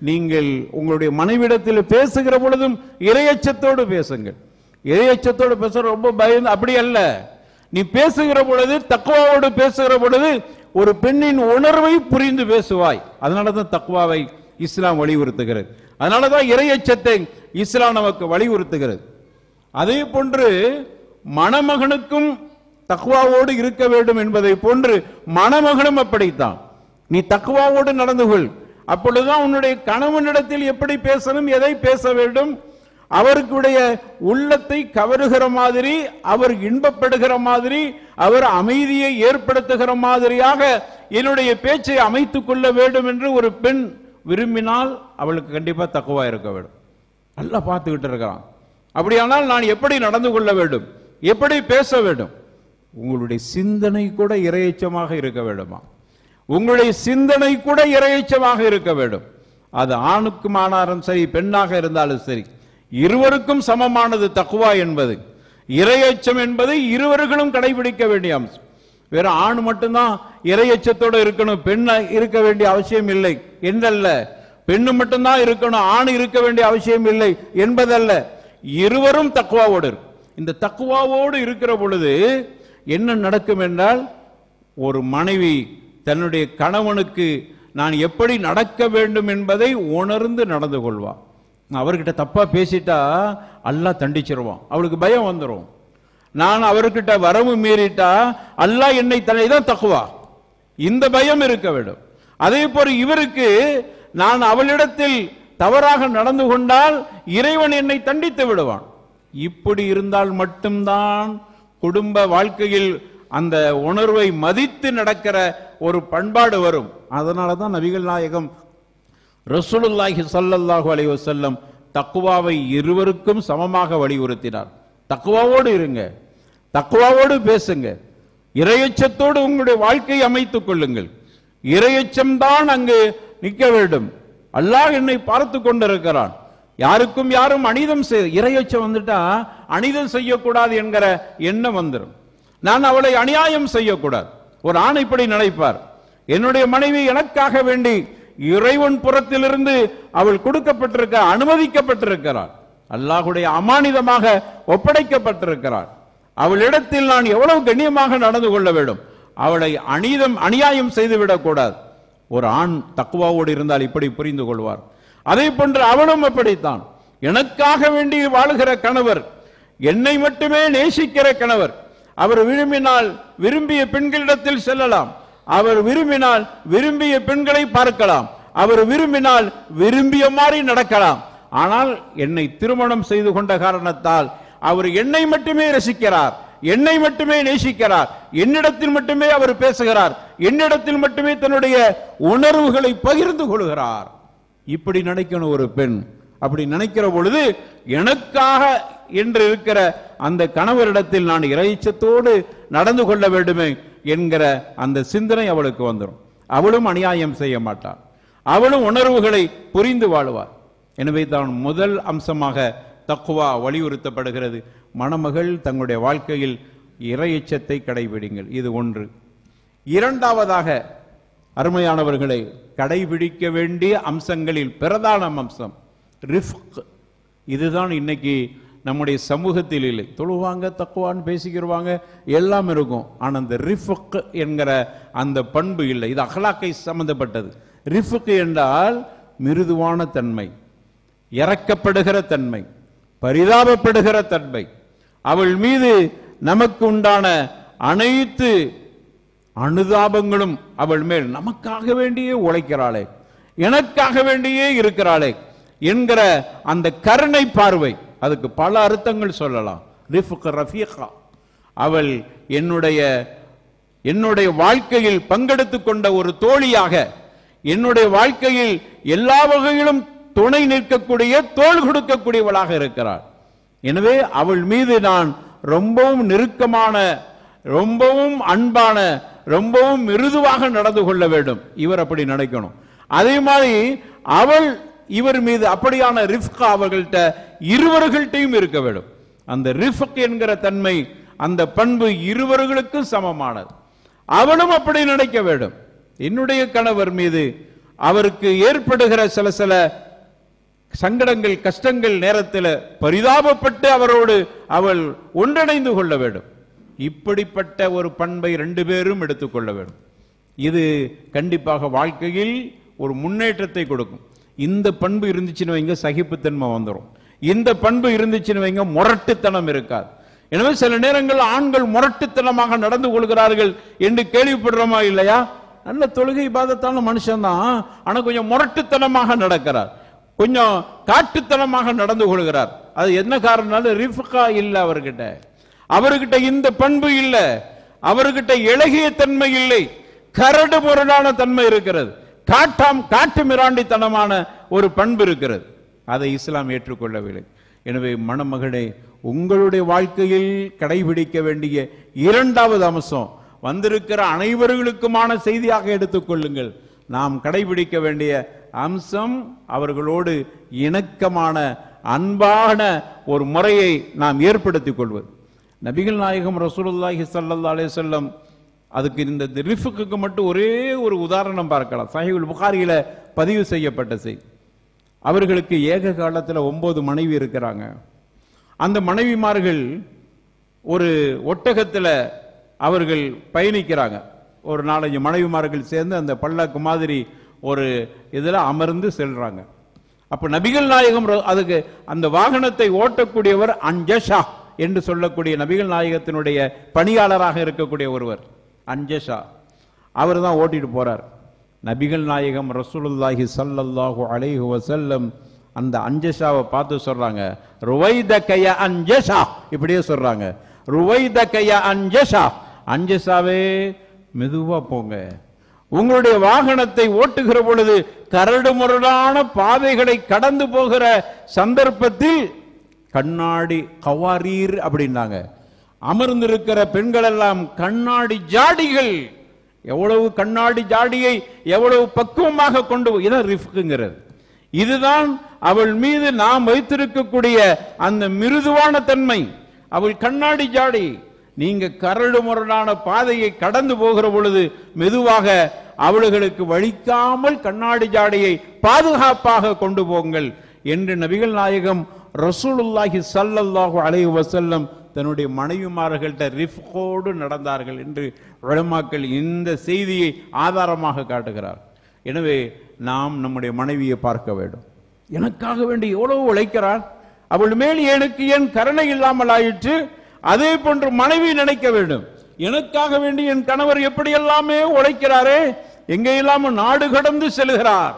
நீங்கள் உங்களுடைய மனைவிடத்தில் பேசுகிற பொழுதும் இறையச்சத்தோடு பேசுங்கள். இறையச்சத்தோடு பேச ரொம்ப பயந்து அப்படி அல்ல. நீ பேசுகிற பொழுது, தக்வாவோடு பேசுகிற பொழுது ஒரு பெண்ணின் உணர்வை புரிந்து பேசுவாய். அதனாலதான் தக்வாவை இஸ்லாம் வலியுறுத்துகிறது. அதனாலதான் இறையச்சத்தை இஸ்லாம் நமக்கு வலியுறுத்துகிறது. அதே போன்று மணமகனுக்கும் தக்வாவோடு இருக்க வேண்டும் என்பதை போன்று மணமகனும் அப்படித்தான். நீ தக்வாவோடு நடந்து கொள். அப்பொழுதுதான் உன்னுடைய கணவனிடத்தில் எப்படி பேசணும், எதை பேச வேண்டும், அவருக்குடைய உள்ளத்தை கவருகிற மாதிரி, அவர் இன்பப்படுகிற மாதிரி, அவர் அமைதியை ஏற்படுத்துகிற மாதிரியாக என்னுடைய பேச்சை அமைத்துக் கொள்ள வேண்டும் என்று ஒரு பெண் விரும்பினால் அவளுக்கு கண்டிப்பா தக்வா இருக்க வேண்டும். நல்லா பார்த்துக்கிட்டு இருக்கான். அப்படியானால் நான் எப்படி நடந்து கொள்ள வேண்டும், எப்படி பேச வேண்டும்? உங்களுடைய சிந்தனை கூட இறையச்சமாக இருக்க வேண்டுமா? உங்களுடைய சிந்தனை கூட இறையச்சமாக இருக்க வேண்டும். அது ஆணுக்கும் ஆனாலும் சரி, பெண்ணாக இருந்தாலும் சரி, இருவருக்கும் சமமானது தக்வா என்பது. இறையச்சம் என்பது இருவர்களும் கடைபிடிக்க வேண்டிய அம்சம். வேற ஆண் மட்டும்தான் இறையச்சத்தோடு இருக்கணும், பெண் இருக்க வேண்டிய அவசியம் இல்லை என்றல்ல. பெண்ணு மட்டும்தான் இருக்கணும், ஆண் இருக்க வேண்டிய அவசியம் இல்லை என்பதல்ல. இருவரும் தக்வாவோடு இருக்கு. இந்த தக்வாவோடு இருக்கிற பொழுது என்ன நடக்கும் என்றால், ஒரு மனைவி தன்னுடைய கணவனுக்கு நான் எப்படி நடக்க வேண்டும் என்பதை உணர்ந்து நடந்து கொள்வான். அவர்கிட்ட தப்பா பேசிட்டா அல்லாஹ் தண்டிச்சிருவான், அவளுக்கு பயம் வந்துடும். நான் அவர்கிட்ட வரவு மீறிட்டா அல்லாஹ் என்னை தான் தக்குவா, இந்த பயம் இருக்க வேண்டும். அதே போல இவருக்கு நான் அவளிடத்தில் தவறாக நடந்து கொண்டால் இறைவன் என்னை தண்டித்து விடுவான். இப்படி இருந்தால் மட்டும்தான் குடும்ப வாழ்க்கையில் அந்த உணர்வை மதித்து நடக்கிற ஒரு பண்பாடு வரும். அதனால தான் நபிகள் நாயகம் ரசூலுல்லாஹி ஸல்லல்லாஹு அலைஹி வஸல்லம் தக்வாவை இருவருக்கும் சமமாக வலியுறுத்தினார். தக்வாவோடு இருங்க, தக்வாவோடு பேசுங்க, இறையச்சத்தோடு உங்களுடைய வாழ்க்கையை அமைத்துக் கொள்ளுங்கள். இறையச்சம்தான் அங்கு நிற்க வேண்டும். அல்லாஹ் என்னை பார்த்து கொண்டிருக்கிறான், யாருக்கும் யாரும் அநீதம் செய்ய, இறையச்சம் வந்துட்டா அநீதம் செய்யக்கூடாது என்கிற எண்ணம் வந்துடும். நான் அவளை அநியாயம் செய்யக்கூடாது. ஒரு ஆண் இப்படி நினைப்பார், என்னுடைய மனைவி எனக்காக வேண்டி இறைவன் புறத்திலிருந்து அவள் கொடுக்கப்பட்டிருக்க அனுமதிக்கப்பட்டிருக்கிறாள், அல்லாஹ்வுடைய அமானிதமாக ஒப்படைக்கப்பட்டிருக்கிறாள். அவளிடத்தில் நான் எவ்வளவு கண்ணியமாக நடந்து கொள்ள வேண்டும், அவளை அநியாயம் செய்துவிடக் கூடாது. ஒரு ஆண் தக்வாவோடு இருந்தால் இப்படி புரிந்து கொள்வார். அதே போன்று அவளும் அப்படித்தான். எனக்காக வேண்டி வாழுகிற கணவர், என்னை மட்டுமே நேசிக்கிற கணவர், அவர் விரும்பினால் விரும்பிய பெண்களிடத்தில் செல்லலாம், அவர் விரும்பினால் விரும்பிய பெண்களை பார்க்கலாம், அவர் விரும்பினால் விரும்பிய மாதிரி நடக்கலாம். ஆனால் என்னை திருமணம் செய்து கொண்ட காரணத்தால் அவர் என்னை மட்டுமே ரசிக்கிறார், என்னை மட்டுமே நேசிக்கிறார், என்னிடத்தில் மட்டுமே அவர் பேசுகிறார், என்னிடத்தில் மட்டுமே தன்னுடைய உணர்வுகளை பகிர்ந்து கொள்கிறார். இப்படி நினைக்கணும் ஒரு பெண். அப்படி நினைக்கிற பொழுது எனக்காக என்று இருக்கிற அந்த கணவரிடத்தில் நான் இறைச்சத்தோடு நடந்து கொள்ள வேண்டுமே என்கிற அந்த சிந்தனை அவளுக்கு வந்துடும். அவளும் அநியாயம் செய்ய மாட்டாள், அவளும் உணர்வுகளை புரிந்து வாழ்வார். எனவே தான் முதல் அம்சமாக தக்வா வலியுறுத்தப்படுகிறது. மணமகள் தங்களுடைய வாழ்க்கையில் இறையச்சத்தை கடைபிடிங்கள், இது ஒன்று. இரண்டாவதாக அருமையானவர்களை, கடைபிடிக்க வேண்டிய அம்சங்களில் பிரதான அம்சம் ரிஃப்க். இதுதான் இன்னைக்கு நம்முடைய சமூகத்தில் இல்லை. தொழுவாங்க, தக்குவான்னு பேசிக்கிடுவாங்க, எல்லாம் இருக்கும். ஆனால் அந்த ரிஃப்க் என்கிற அந்த பண்பு இல்லை. இது அஹ்லாக்கை சம்பந்தப்பட்டது. ரிஃப்க் என்றால் மிருதுவான தன்மை, இறக்கப்படுகிற தன்மை, பரிதாபப்படுகிற தன்மை. அவள் மீது நமக்கு உண்டான அனைத்து அனுதாபங்களும் அவள் மேல், நமக்காக வேண்டியே உழைக்கிறாளே, எனக்காக வேண்டியே இருக்கிறாளே என்கிற அந்த கருணை பார்வை. அதுக்கு பல அர்த்தங்கள் சொல்லலாம். ரிஃப்க் ரஃபீகா, அவள் என்னுடைய வாழ்க்கையில் பங்கெடுத்துக் கொண்ட ஒரு தோழியாக, என்னுடைய வாழ்க்கையில் எல்லா வகையிலும் துணை நிற்கக்கூடிய, தோள் கொடுக்கக்கூடியவளாக இருக்கிறாள். எனவே அவள் மீது நான் ரொம்பவும் நெருக்கமான, ரொம்பவும் அன்பான, ரொம்பவும் மிருதுவாக நடந்து கொள்ள வேண்டும். இவர் அப்படி நினைக்கணும். அதே மாதிரி அவள் இவர் மீது அப்படியான ரிஃப்க் அவர்கள்ட்ட இருவர்கள்ட்டையும் இருக்க வேண்டும். அந்த ரிஃப்க் என்கிற தன்மை, அந்த பண்பு இருவர்களுக்கும் சமமானது. அவளும் அப்படி நினைக்க வேண்டும். என்னுடைய கணவர் மீது அவருக்கு ஏற்படுகிற சில சங்கடங்கள், கஷ்டங்கள் நேரத்தில் பரிதாபப்பட்டு அவரோடு அவள் ஒன்றிணைந்து கொள்ள வேண்டும். இப்படிப்பட்ட ஒரு பண்பை ரெண்டு பேரும் எடுத்துக்கொள்ள வேண்டும். இது கண்டிப்பாக வாழ்க்கையில் ஒரு முன்னேற்றத்தை கொடுக்கும். இந்த பண்பு இருந்துச்சுன்னு வைங்க, சகிப்புத்தன்மை வந்துடும். இந்த பண்பு இருந்துச்சுன்னு வைங்க, முரட்டுத்தனம் இருக்காது. எனவே சில நேரங்கள் ஆண்கள் முரட்டுத்தனமாக நடந்து கொள்கிறார்கள் என்று கேள்விப்படுறோமா இல்லையா? நல்ல தொழுகை பாதத்தான மனுஷன்தான், ஆனா கொஞ்சம் முரட்டுத்தனமாக நடக்கிறார், கொஞ்சம் காட்டுத்தனமாக நடந்து கொள்கிறார். அது என்ன காரணம்? ரிஃப்கா இல்ல அவர்கிட்ட, அவர்கிட்ட இந்த பண்பு இல்ல, அவர்கிட்ட இளகிய தன்மை இல்லை, கரடு முரடான தன்மை இருக்கிறது, காட்டு மிராண்டித்தனமான ஒரு பண்பு இருக்கிறது. அதை இஸ்லாம் ஏற்றுக்கொள்ளவில்லை. எனவே மணமகளே, உங்களுடைய வாழ்க்கையில் கடைபிடிக்க வேண்டிய இரண்டாவது அம்சம் வந்திருக்கிற அனைவர்களுக்குமான செய்தியாக எடுத்துக்கொள்ளுங்கள். நாம் கடைபிடிக்க வேண்டிய அம்சம் அவர்களோடு இணக்கமான, அன்பான ஒரு முறையை நாம் ஏற்படுத்திக் கொள்வது. நபிகள் நாயகம் ரசூலுல்லாஹி ஸல்லல்லாஹு அலைஹி வஸல்லம் அதுக்கு இந்த ரிஃப்க்கு மட்டும் ஒரே ஒரு உதாரணம் பார்க்கலாம். சஹீஹுல் புகாரியில பதிவு செய்யப்பட்ட செய்தி. அவர்களுக்கு ஏக காலத்தில் 9 மனைவி இருக்கிறாங்க. அந்த மனைவிமார்கள் ஒரு ஒட்டகத்தில் அவர்கள் பயணிக்கிறாங்க. ஒரு 4-5 மனைவிமார்கள் சேர்ந்து அந்த பல்லக்கு மாதிரி ஒரு இதில் அமர்ந்து செல்றாங்க. அப்ப நபிகள் நாயகம் அதுக்கு அந்த வாகனத்தை ஓட்டக்கூடியவர் அன்ஜஷா என்று சொல்லக்கூடிய நபிகள் நாயகத்தினுடைய பணியாளராக இருக்கக்கூடிய ஒருவர் அன்ஜஷா, அவர் தான் ஓட்டிட்டு போறார். நபிகள் நாயகம் ரசூலுல்லாஹி ஸல்லல்லாஹு அலைஹி வஸல்லம் அந்த அன்ஜஷாவை பார்த்து சொல்றாங்க, ருவைதகய அன்ஜஷா, இப்படியே சொல்றாங்க, ருவைதகய அன்ஜஷா, அன்ஜஷாவே மெதுவா போங்க. உங்களுடைய வாகனத்தை ஓட்டுகிற பொழுது கரடு முரடான பாதைகளை கடந்து போகிற சந்தர்ப்பத்தில் கண்ணாடி கவாரீர் அப்படின்னாங்க. அமர்ந்திருக்கிற பெண்கள் எல்லாம் கண்ணாடி ஜாடிகள். எவ்வளவு கண்ணாடி ஜாடியை எவ்வளவு பக்குவமாக கொண்டு இதான் ரிஃப்க்குங்கிறது. இதுதான் அவள் மீது நாம் வைத்திருக்கக்கூடிய அந்த மிருதுவான தன்மை. அவள் கண்ணாடி ஜாடி. நீங்க கரடு முரடான பாதையை கடந்து போகிற பொழுது மெதுவாக அவளுகளுக்கு வலிக்காமல் கண்ணாடி ஜாடியை பாதுகாப்பாக கொண்டு போங்கள் என்று நபிகள் நாயகம் ரசூலுல்லாஹி ஸல்லல்லாஹு அலைஹி வஸல்லம் தன்னுடைய மனைவிமார்கள்ட்ட ரிஃப்கோடு நடந்தார்கள் என்று உலமாக்கள் இந்த செய்தியை ஆதாரமாக காட்டுகிறார். எனவே நாம் நம்முடைய மனைவியை பார்க்க வேண்டும். எனக்காக வேண்டி எவ்வளவு உழைக்கிறார், அவள் மேல் எனக்கு ஏன் கருணை இல்லாமல் ஆயிற்று, அதே போன்று மனைவி நினைக்க வேண்டும். எனக்காக வேண்டி என் கணவர் எப்படி எல்லாமே உழைக்கிறாரே, எங்கே இல்லாமல் நாடு கடந்து செல்கிறார்,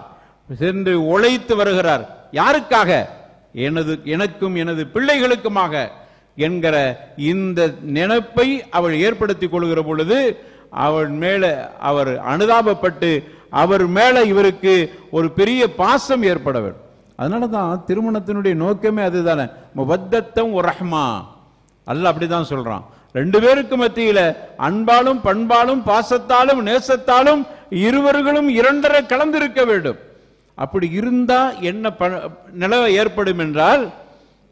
சென்று உழைத்து வருகிறார். யாருக்காக? எனக்கும் எனது பிள்ளைகளுக்குமாக என்கிற இந்த நினைப்பை அவள் ஏற்படுத்திக் கொள்கிற பொழுது அவள் மேல அவர் அனுதாபப்பட்டு அவர் மேல இவருக்கு ஒரு பெரிய பாசம் ஏற்பட வேண்டும். அதனாலதான் திருமணத்தினுடைய நோக்கமே அதுதானே, முவத்தத்தம் ஒரு ரஹ்மா. அல்லாஹ் அப்படிதான் சொல்றான். 2 பேருக்கு மத்தியில அன்பாலும் பண்பாலும் பாசத்தாலும் நேசத்தாலும் இருவர்களும் 2 கலந்திருக்க வேண்டும். அப்படி இருந்தா என்ன நிலவை ஏற்படும் என்றால்,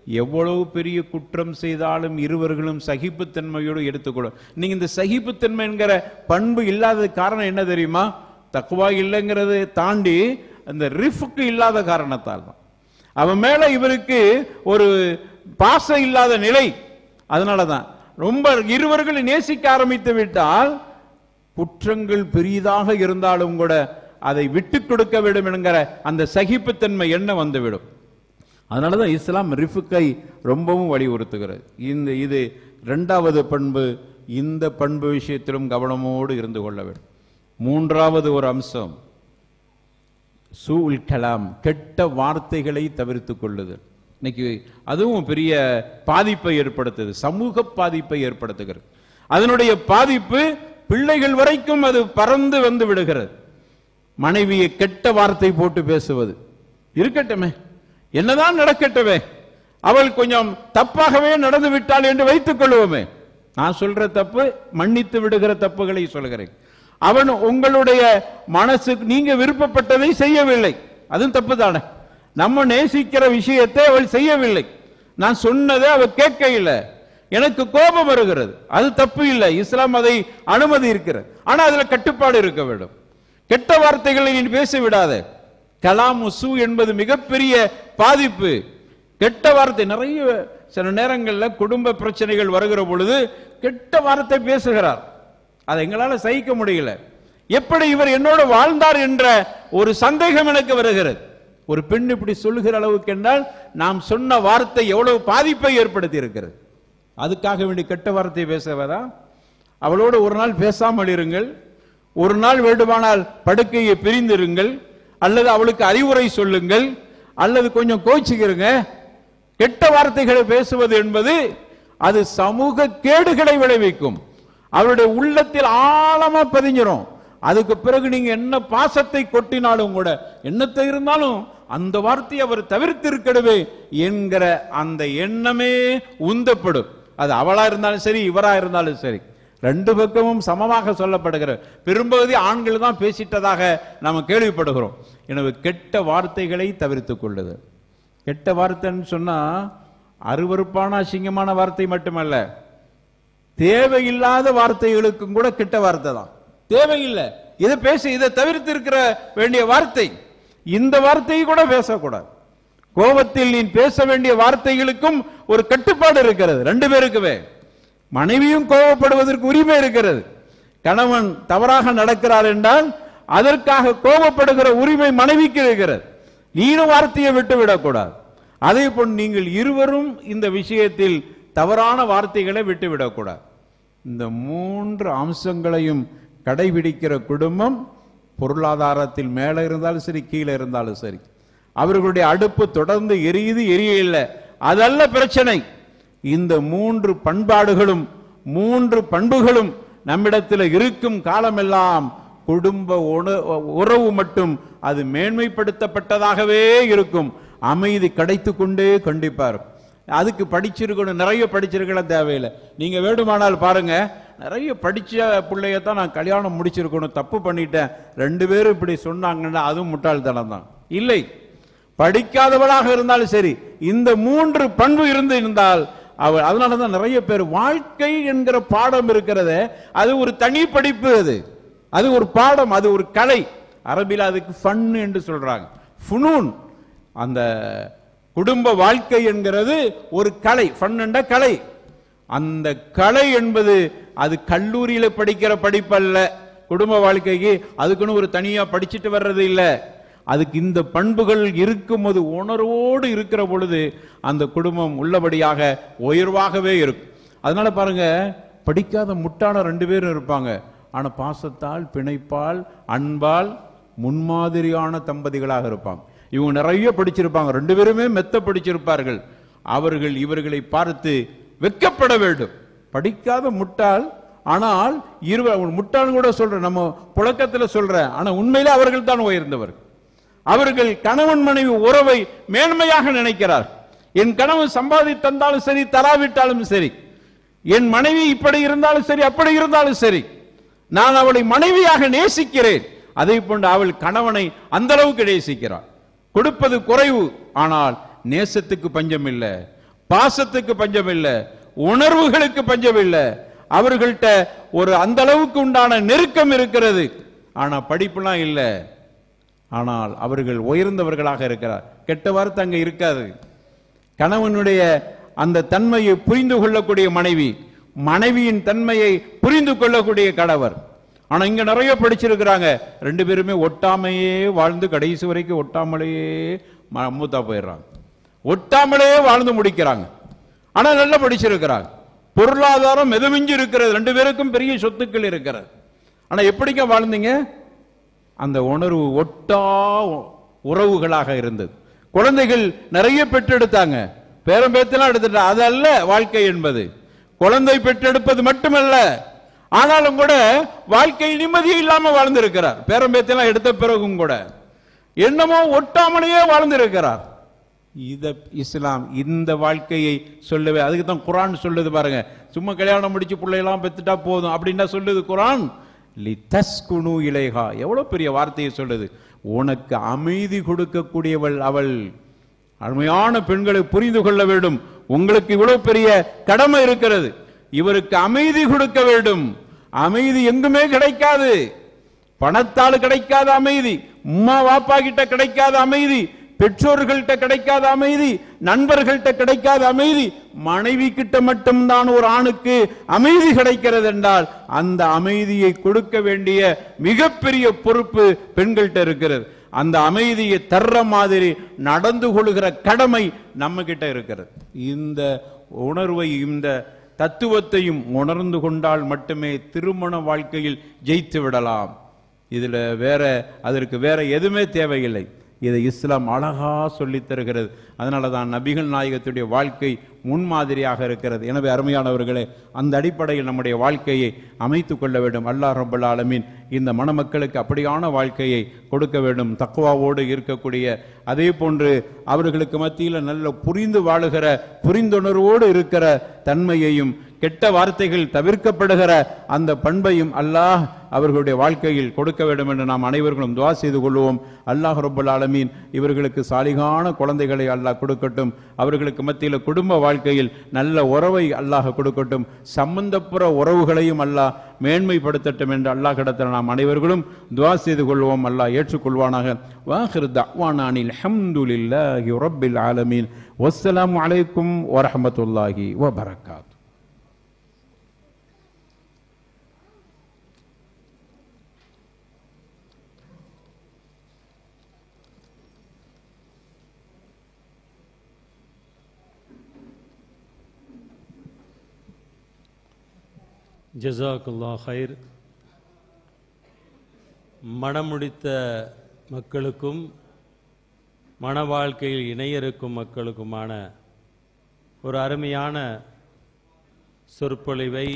எவ்வளவு பெரிய குற்றம் செய்தாலும் இருவர்களும் சகிப்புத்தன்மையோடு எடுத்துக்கொள்ளும். நீங்க இந்த சகிப்புத்தன்மை என்கிற பண்பு இல்லாத காரணம் என்ன தெரியுமா? தக்வா இல்லைங்கிறது தாண்டி அந்த ரிஃப்க்கு இல்லாத காரணத்தால் தான். அவன் மேல இவருக்கு ஒரு பாசம் இல்லாத நிலை. அதனாலதான் ரொம்ப இருவர்கள் நேசிக்க ஆரம்பித்து விட்டால் குற்றங்கள் பெரிதாக இருந்தாலும் கூட அதை விட்டு கொடுக்க வேண்டும் என்கிற அந்த சகிப்புத்தன்மை என்ன வந்துவிடும். அதனாலதான் இஸ்லாம் ரிஃப்கை ரொம்பவும் வலியுறுத்துகிறது. இது 2வது பண்பு. இந்த பண்பு விஷயத்திலும் கவனமோடு இருந்து கொள்ள வேண்டும். 3வது ஒரு அம்சம் சூல் கலாம், கெட்ட வார்த்தைகளை தவிர்த்துக் கொள்ளுதல். இன்னைக்கு அதுவும் பெரிய பாதிப்பை ஏற்படுத்துது, சமூக பாதிப்பை ஏற்படுத்துகிறது. அதனுடைய பாதிப்பு பிள்ளைகள் வரைக்கும் அது பறந்து வந்து விடுகிறது. மனைவியை கெட்ட வார்த்தை போட்டு பேசுவது இருக்கட்டுமே, என்னதான் நடக்கட்டுமே, அவள் கொஞ்சம் தப்பாகவே நடந்து விட்டாள் என்று வைத்துக் கொள்வோமே. நான் சொல்ற தப்பு மன்னித்து விடுகிற தப்புகளை சொல்கிறேன். அவன் உங்களுடைய மனசுக்கு நீங்க விருப்பப்பட்டதை செய்யவில்லை, அதுவும் தப்பு தானே. நம்ம நேசிக்கிற விஷயத்தை அவள் செய்யவில்லை, நான் சொன்னதை அவள் கேட்க இல்லை, எனக்கு கோபம் வருகிறது, அது தப்பு இல்லை, இஸ்லாம் அதை அனுமதி இருக்கிறது. ஆனா அதுல கட்டுப்பாடு இருக்க வேண்டும். கெட்ட வார்த்தைகளை நீ பேச விடாத. கலாம் சூ என்பது மிகப்பெரிய பாதிப்பு. கெட்ட வார்த்தை நிறைய சில நேரங்களில் குடும்ப பிரச்சனைகள் வருகிற பொழுது கெட்ட வார்த்தை பேசுகிறார். அதை எங்களால சகிக்க முடியல. எப்படி இவர் என்னோடு வாழ்ந்தார் என்ற ஒரு சந்தேகம் எனக்கு வருகிறது. ஒரு பெண் இப்படி சொல்லுகிற அளவுக்கு என்றால் நாம் சொன்ன வார்த்தை எவ்வளவு பாதிப்பை ஏற்படுத்தி இருக்கிறது. அதுக்காக வேண்டி கெட்ட வார்த்தை பேசவதா? அவளோடு ஒரு நாள் பேசாமல் இருங்கள், ஒரு நாள் வேண்டுமானால் படுக்கையை பிரிந்திருங்கள், அல்லது அவளுக்கு அறிவுரை சொல்லுங்கள், அல்லது கொஞ்சம் கோச்சிக்கிறங்க. கெட்ட வார்த்தைகளை பேசுவது என்பது அது சமூக கேடுகளை விளைவிக்கும். அவருடைய உள்ளத்தில் ஆழமா பதிஞ்சிரும். அதுக்கு பிறகு நீங்க என்ன பாசத்தை கொட்டினாலும் கூட, என்னத்தை இருந்தாலும் அந்த வார்த்தையை அவர் தவிர்த்திருக்கவே என்கிற அந்த எண்ணமே உந்தப்படும். அது அவளா இருந்தாலும் சரி, இவரா இருந்தாலும் சரி, 2 பக்கமும் சமமாக சொல்லப்படுகிற பெரும்பகுதி ஆண்கள் தான் பேசிட்டதாக நாம் கேள்விப்படுகிறோம். எனவே கெட்ட வார்த்தைகளை தவிர்த்துக் கொள்ளுது. கெட்ட வார்த்தைன்னு சொன்னா அருவருப்பான அசிங்கமான வார்த்தை மட்டுமல்ல, தேவையில்லாத வார்த்தைகளுக்கும் கூட கெட்ட வார்த்தை தான். தேவையில்லை, இதை பேச, இதை தவிர்த்து இருக்கிற வேண்டிய வார்த்தை, இந்த வார்த்தையை கூட பேசக்கூடாது. கோபத்தில் நீ பேச வேண்டிய வார்த்தைகளுக்கும் ஒரு கட்டுப்பாடு இருக்கிறது. ரெண்டு பேருக்குமே மனைவியும் கோபப்படுவதற்கு உரிமை இருக்கிறது. கணவன் தவறாக நடக்கிறார் என்றால் அதற்காக கோபப்படுகிற உரிமை மனைவிக்கு இருக்கிறது. நீனும் வார்த்தையை விட்டு விடக்கூடாது. அதே போல் நீங்கள் இருவரும் இந்த விஷயத்தில் தவறான வார்த்தைகளை விட்டு விடக்கூடாது. இந்த மூன்று அம்சங்களையும் கடைபிடிக்கிற குடும்பம் பொருளாதாரத்தில் மேலே இருந்தாலும் சரி, கீழே இருந்தாலும் சரி, அவர்களுடைய அடுப்பு தொடர்ந்து எரியுது, எரியவில்லை, அதல்ல பிரச்சனை. இந்த மூன்று பண்பாடுகளும் மூன்று பண்புகளும் நம்மிடத்தில் இருக்கும் காலமெல்லாம் குடும்ப உறவு மட்டும் அது மேன்மைப்படுத்தப்பட்டதாகவே இருக்கும். அமைதி கிடைத்து கொண்டே கண்டிப்பார். அதுக்கு படிச்சிருக்கணும், நிறைய படிச்சிருக்கலாம் தேவையில்லை. நீங்க வேண்டுமானால் பாருங்க, நிறைய படிச்ச பிள்ளையத்தான் நான் கல்யாணம் முடிச்சிருக்கணும், தப்பு பண்ணிட்டேன், ரெண்டு பேரும் இப்படி சொன்னாங்கன்னா அதுவும் முட்டாள்தனம் தான். இல்லை, படிக்காதவளாக இருந்தாலும் சரி, இந்த மூன்று பண்பு இருந்தால் அவள், அதனாலதான் நிறைய பேர் வாழ்க்கை என்கிற பாடம் இருக்கிறது, அது ஒரு தனி படிப்பு, அது ஒரு பாடம், அது ஒரு கலை. அரபில அதுக்கு ஃபன் என்று சொல்றாங்க, ஃபுனூன். அந்த குடும்ப வாழ்க்கை என்கிறது ஒரு கலை, ஃபன் என்ற கலை. அந்த கலை என்பது அது கல்லூரியில படிக்கிற படிப்பு அல்ல. குடும்ப வாழ்க்கைக்கு அதுக்குன்னு ஒரு தனியா படிச்சுட்டு வர்றது இல்லை. அதுக்கு இந்த பண்புகள் இருக்கும் போது, உணர்வோடு இருக்கிற பொழுது அந்த குடும்பம் உள்ளபடியாக உயர்வாகவே இருக்கும். அதனால பாருங்க, படிக்காத முட்டான ரெண்டு பேரும் இருப்பாங்க, ஆனா பாசத்தால், பிணைப்பால், அன்பால் முன்மாதிரியான தம்பதிகளாக இருப்பாங்க. இவங்க நிறைய படிச்சிருப்பாங்க, ரெண்டு பேருமே மெத்த படிச்சிருப்பார்கள். அவர்கள் இவர்களை பார்த்து வெட்கப்பட வேண்டும். படிக்காத முட்டாள், ஆனால் முட்டாள் கூட சொல்ற, நம்ம புழக்கத்தில் சொல்ற, ஆனா உண்மையில அவர்கள் தான் உயர்ந்தவர். அவர்கள் கணவன் மனைவி உறவை மேன்மையாக நினைக்கிறார். என் கணவன் சம்பாதி தந்தாலும் சரி, தராவிட்டாலும் சரி, என் மனைவி இப்படி இருந்தாலும் சரி, அப்படி இருந்தாலும் சரி, நான் அவளை மனைவியாக நேசிக்கிறேன். அதே போன்று அவள் கணவனை அந்த அளவுக்கு நேசிக்கிறார். கொடுப்பது குறைவு, ஆனால் நேசத்துக்கு பஞ்சம் இல்லை, பாசத்துக்கு பஞ்சம் இல்லை, உணர்வுகளுக்கு பஞ்சம் இல்லை. அவர்கள்ட்ட ஒரு அந்த அளவுக்கு உண்டான நெருக்கம் இருக்கிறது. ஆனா படிப்புலாம் இல்லை, ஆனால் அவர்கள் உயர்ந்தவர்களாக இருக்கிறார். கெட்ட வார்த்தை அங்க இருக்காது. கணவனுடைய அந்த தன்மையை புரிந்து கொள்ளக்கூடிய மனைவி, மனைவியின் தன்மையை புரிந்து கொள்ளக்கூடிய கணவர். ஆனா இங்க நிறைய படிச்சிருக்கிறாங்க, ரெண்டு பேருமே ஒட்டாமையே வாழ்ந்து கடைசி வரைக்கும் ஒட்டாமலேயே மூத்தா போயிடுறாங்க, ஒட்டாமலேயே வாழ்ந்து முடிக்கிறாங்க. ஆனா நல்லா படிச்சிருக்கிறாங்க, பொருளாதாரம் மிதமிஞ்சி இருக்கிறது, ரெண்டு பேருக்கும் பெரிய சொத்துக்கள் இருக்கிறது. ஆனா எப்படிங்க வாழ்ந்தீங்க? அந்த உணர்வு ஒட்டா உறவுகளாக இருந்தது. குழந்தைகள் நிறைய பெற்றெடுத்தாங்க, பேரம் பேத்தெல்லாம் எடுத்துட்டா. அதல்ல வாழ்க்கை என்பது. குழந்தை பெற்றெடுப்பது மட்டுமல்ல, ஆனாலும் கூட வாழ்க்கை நிம்மதியே இல்லாம வாழ்ந்திருக்கிறார். பேரம் பேத்தெல்லாம் எடுத்த பிறகும் கூட என்னமோ ஒட்டாமலேயே வாழ்ந்திருக்கிறார். இத இஸ்லாம் இந்த வாழ்க்கையை சொல்லவே, அதுக்கு தான் குரான் சொல்லுது பாருங்க. சும்மா கல்யாணம் முடிச்சு பிள்ளையெல்லாம் பெத்துட்டா போதும் அப்படின்னா சொல்லுது குரான். லிதஸ்குனு இலைஹா, எவ்வளவு பெரிய வார்த்தையை சொல்லுது. உனக்கு அமைதி கொடுக்கக்கூடியவள் அவள். அருமையான பெண்களை புரிந்து கொள்ள வேண்டும். உங்களுக்கு இவ்வளவு பெரிய கடமை இருக்கிறது. இவருக்கு அமைதி கொடுக்க வேண்டும். அமைதி எங்குமே கிடைக்காது. பணத்தால் கிடைக்காத அமைதி, உம்மா வாப்பா கிட்ட கிடைக்காத அமைதி, பெற்றோர்கள்ட்ட கிடைக்காத அமைதி, நண்பர்கள்ட்ட கிடைக்காத அமைதி, மனைவி கிட்ட மட்டும்தான் ஒரு ஆணுக்கு அமைதி கிடைக்கிறது என்றால் அந்த அமைதியை கொடுக்க வேண்டிய மிகப்பெரிய பொறுப்பு பெண்கள்கிட்ட இருக்கிறது. அந்த அமைதியை தர்ற மாதிரி நடந்து கொள்கிற கடமை நம்ம கிட்ட இருக்கிறது. இந்த உணர்வை, இந்த தத்துவத்தையும் உணர்ந்து கொண்டால் மட்டுமே திருமண வாழ்க்கையில் ஜெயித்து விடலாம். இதுல அதற்கு வேற எதுவுமே தேவையில்லை. இதை இஸ்லாம் அழகா சொல்லித் தருகிறது. அதனால தான் நபிகள் நாயகத்துடைய வாழ்க்கை முன்மாதிரியாக இருக்கிறது. எனவே அருமையானவர்களே, அந்த அடிப்படையில் நம்முடைய வாழ்க்கையை அமைத்துக் கொள்ள வேண்டும். அல்லாஹ் ரப்பல் ஆலமீன் இந்த மணமக்களுக்கு அப்படியான வாழ்க்கையை கொடுக்க வேண்டும். தக்வாவோடு இருக்கக்கூடிய, அதே போன்று அவர்களுக்கு மத்தியில் நல்ல புரிந்து வாழுகிற, புரிந்துணர்வோடு இருக்கிற தன்மையையும், கெட்ட வார்த்தைகள் தவிர்க்கப்படுகிற அந்த பண்பையும் அல்லாஹ் அவர்களுடைய வாழ்க்கையில் கொடுக்க வேண்டும் என்று நாம் அனைவர்களும் துஆ செய்து கொள்வோம். அல்லாஹ் ரப்பல் ஆலமீன் இவர்களுக்கு சாலிகான குழந்தைகளை அல்லாஹ் கொடுக்கட்டும். அவர்களுக்கு மத்தியில் குடும்ப வாழ்க்கையில் நல்ல உறவை அல்லாஹ் கொடுக்கட்டும், சம்பந்தப்புற உறவுகளையும் அல்லாஹ் மேன்மைப்படுத்தட்டும் என்று அல்லாஹ் கிடத்தில் நாம் அனைவர்களும் துஆ செய்து கொள்வோம். அல்லாஹ் ஏற்றுக்கொள்வானாக. வாஹிரு தஅவானா அனில் ஹம்துலில்லாஹி ரப்பில் ஆலமீன். வஸ்ஸலாமு அலைக்கும் வரஹ்மத்துல்லாஹி வபரகாத்துஹு. ஜஸாக்குல்லாஹ் ஹைர். மணமுடித்த மக்களுக்கும் மன வாழ்க்கையில் இணையருக்கும் மக்களுக்குமான ஒரு அருமையான சொற்பொழிவை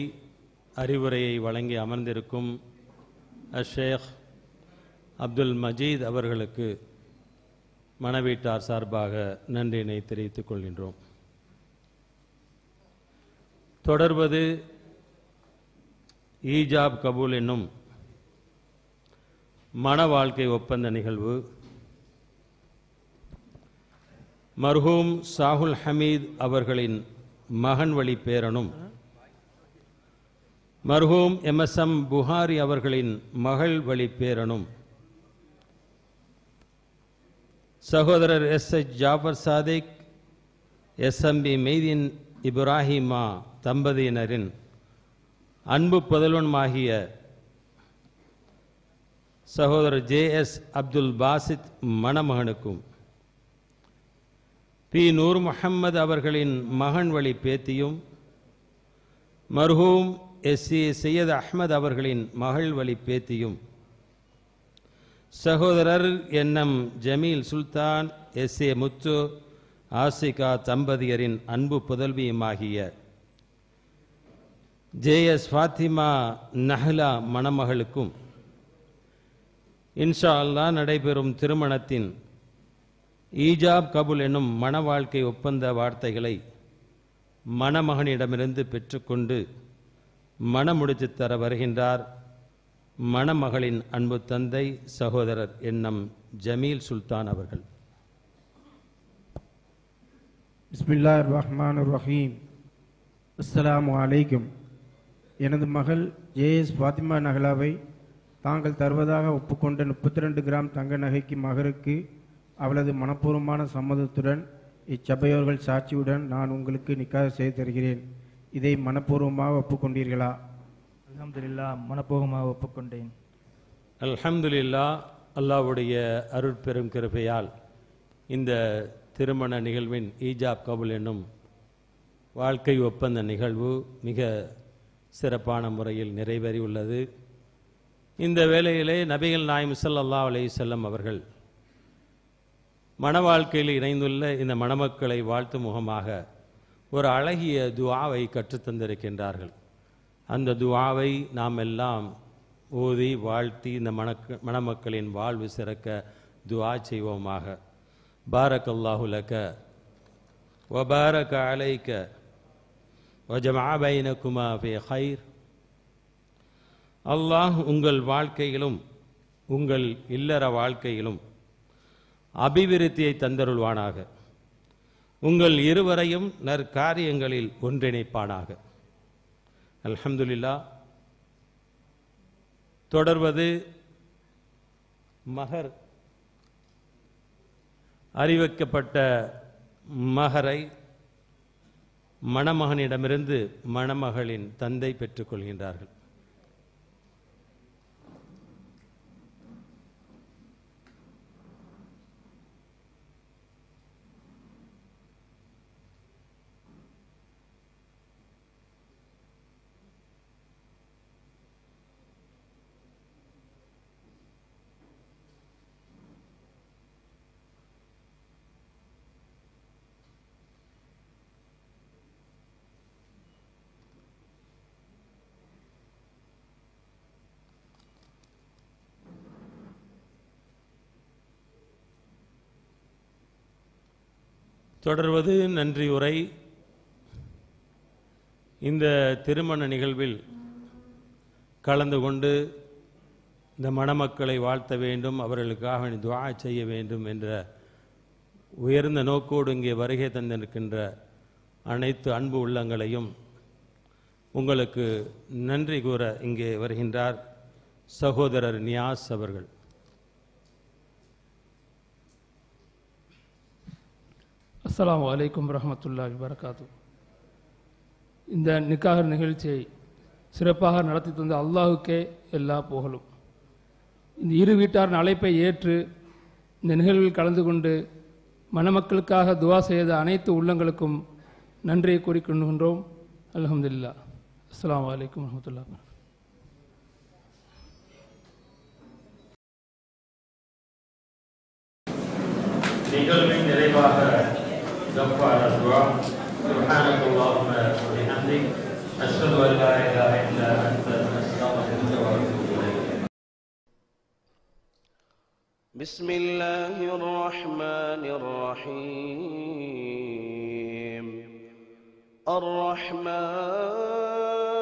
அறிவுரையை வழங்கி அமர்ந்திருக்கும் ஷேக் அப்துல் மஜீத் அவர்களுக்கு மணவீட்டார் சார்பாக நன்றியினை தெரிவித்துக் கொள்கின்றோம். தொடர்வது ஈஜாப் கபூல் என்னும் மன வாழ்க்கை ஒப்பந்த நிகழ்வு. மர்ஹூம் சாகுல் ஹமீத் அவர்களின் மகன் வழி பேரனும் மர்ஹூம் எம்எஸ்எம் புகாரி அவர்களின் மகள் வழி பேரனும் சகோதரர் எஸ்.எச். ஜாஃபர் சாதிக், எஸ்.எம்.பி. மெய்தீன் இப்ராஹிமா தம்பதியினரின் அன்பு புதல்வனுமாகிய சகோதரர் ஜே.எஸ். அப்துல் பாசித் மணமகனுக்கும் பி. நூர் முஹம்மது அவர்களின் மகன் வழி பேத்தியும் மர்ஹூம் எஸ்.சி. சையத் அஹ்மத் அவர்களின் மகள் வழி பேத்தியும் சகோதரர் என்.எம். ஜமீல் சுல்தான், எஸ்.ஏ. முத்து, ஆசிகா தம்பதியரின் அன்பு புதல்வியுமாகிய ஜே.எஸ். ஃபாத்திமா நஹ்லா மணமகளுக்கும் இன்ஷா அல்லாஹ் நடைபெறும் திருமணத்தின் ஈஜாப் கபூல் என்னும் மன வாழ்க்கை ஒப்பந்த வார்த்தைகளை மணமகனிடமிருந்து பெற்றுக்கொண்டு மணமுடித்து தர வருகின்றார் மணமகளின் அன்பு தந்தை சகோதரர் என்.எம். ஜமீல் சுல்தான் அவர்கள். பிஸ்மில்லாஹிர் ரஹ்மானிர் ரஹீம். அஸ்ஸலாமு அலைக்கும். எனது மகள் ஜே.எஸ். ஃபாத்திமா நஹ்லாவை தாங்கள் தருவதாக ஒப்புக்கொண்ட 32 கிராம் தங்க நகைக்கு மகருக்கு அவளது மனப்பூர்வமான சம்மதத்துடன் இச்சபையோர்கள் சாட்சியுடன் நான் உங்களுக்கு நிக்காஹ் செய்து தருகிறேன். இதை மனப்பூர்வமாக ஒப்புக்கொண்டீர்களா? அல்ஹம்துலில்லாஹ், மனப்பூர்வமாக ஒப்புக்கொண்டேன். அல்ஹம்துலில்லாஹ். அல்லாஹ்வுடைய அருட்பெரும் கிருபையால் இந்த திருமண நிகழ்வின் ஈஜாப் கபூல் என்னும் வாழ்க்கை ஒப்பந்த நிகழ்வு மிக சிறப்பான முறையில் நிறைவேறியுள்ளது. இந்த வேளையிலே நபிகள் நாயகம் ஸல்லல்லாஹு அலைஹி வஸல்லம் அவர்கள் மன வாழ்க்கையில் இணைந்துள்ள இந்த மணமக்களை வாழ்த்தும் முகமாக ஒரு அழகிய துஆவை கற்றுத்தந்திருக்கின்றார்கள். அந்த துஆவை நாம் எல்லாம் ஓதி வாழ்த்தி இந்த மணமக்களின் வாழ்வு சிறக்க துஆ செய்வோமாக. பாரக்கல்லாஹு லக வபாரக அலைக வஜமஅ பைனகுமா ஃபீ கைர். அல்லாஹ் உங்கள் வாழ்க்கையிலும் உங்கள் இல்லற வாழ்க்கையிலும் அபிவிருத்தியை தந்தருள்வானாக. உங்கள் இருவரையும் நற்காரியங்களில் ஒன்றிணைப்பானாக. அல்ஹம்துலில்லாஹ். தொடர்வது மகர். அறிவிக்கப்பட்ட மகரை மணமகனிடமிருந்து மணமகளின் தந்தை பெற்றுக்கொள்கின்றார்கள். தொடர்வது நன்றி உரை. இந்த திருமண நிகழ்வில் கலந்து கொண்டு இந்த மணமக்களை வாழ்த்த வேண்டும், அவர்களுக்காக துஆ செய்ய வேண்டும் என்ற உயர்ந்த நோக்கோடு இங்கே வருகை தந்திருக்கின்ற அனைத்து அன்பு உள்ளங்களையும் உங்களுக்கு நன்றி கூற இங்கே வருகின்றார் சகோதரர் நியாஸ் அவர்கள். அஸ்ஸலாமு அலைக்கும் வரஹ்மத்துல்லாஹி வபரகாத்துஹு. இந்த நிக்காஹ் நிகழ்ச்சியை சிறப்பாக நடத்தி தந்த அல்லாஹுக்கே எல்லா புகழும். இந்த இரு வீட்டாரின் அழைப்பை ஏற்று இந்த நிகழ்வில் கலந்து கொண்டு மணமக்களுக்காக துவா செய்த அனைத்து உள்ளங்களுக்கும் நன்றியை கூறிக்கொள்கின்றோம். அல்ஹம்துலில்லாஹ். அஸ்ஸலாமு அலைக்கும் வரஹ்மத்துல்லாஹி வபரகாத்துஹு. நிகழ்வின் நிறைவாக கஃபார் துஆ. சுப்ஹானல்லாஹும்ம வ பிஹம்திக் அஷ்ஹது அன் லா இலாஹ இல்லா அன்த அஸ்தக்ஃபிருக வ அத்தூபு இலைக். பிஸ்மில்லாஹிர் ரஹ்மானிர் ரஹீம்.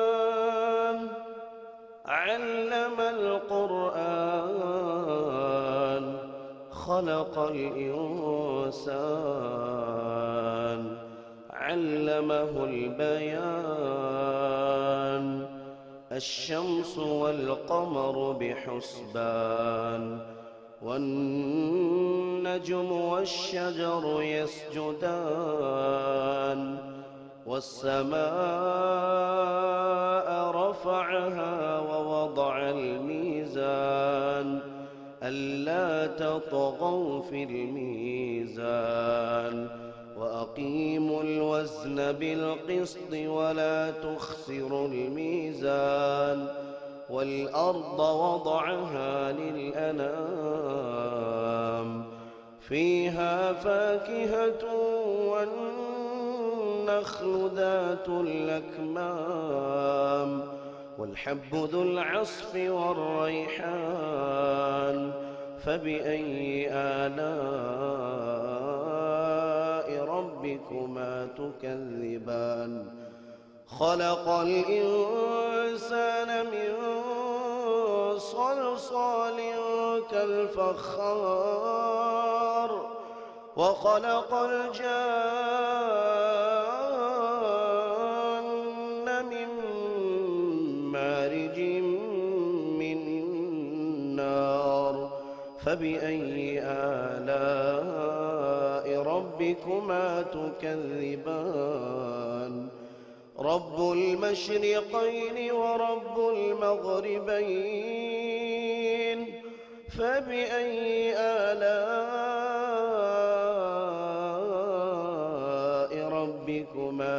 الرحمن علم القرآن خلق الإنسان علمه البيان الشمس والقمر بحسبان والنجم والشجر يسجدان والسماء رفعها ووضع الميزان ألا تطغوا في الميزان وأقيموا الوزن بالقسط ولا تخسروا الميزان والأرض وضعها للأنام فيها فاكهة والنخل ذات الأكمام والحب ذو العصف والريحان فبأي آلاء ربكما تكذبان خلق الإنسان من صلصال كالفخار وخلق الجان من مارج من نار فبأي آلاء ربكما تكذبان رب المشرقين ورب المغربين فبأي آلاء ربكما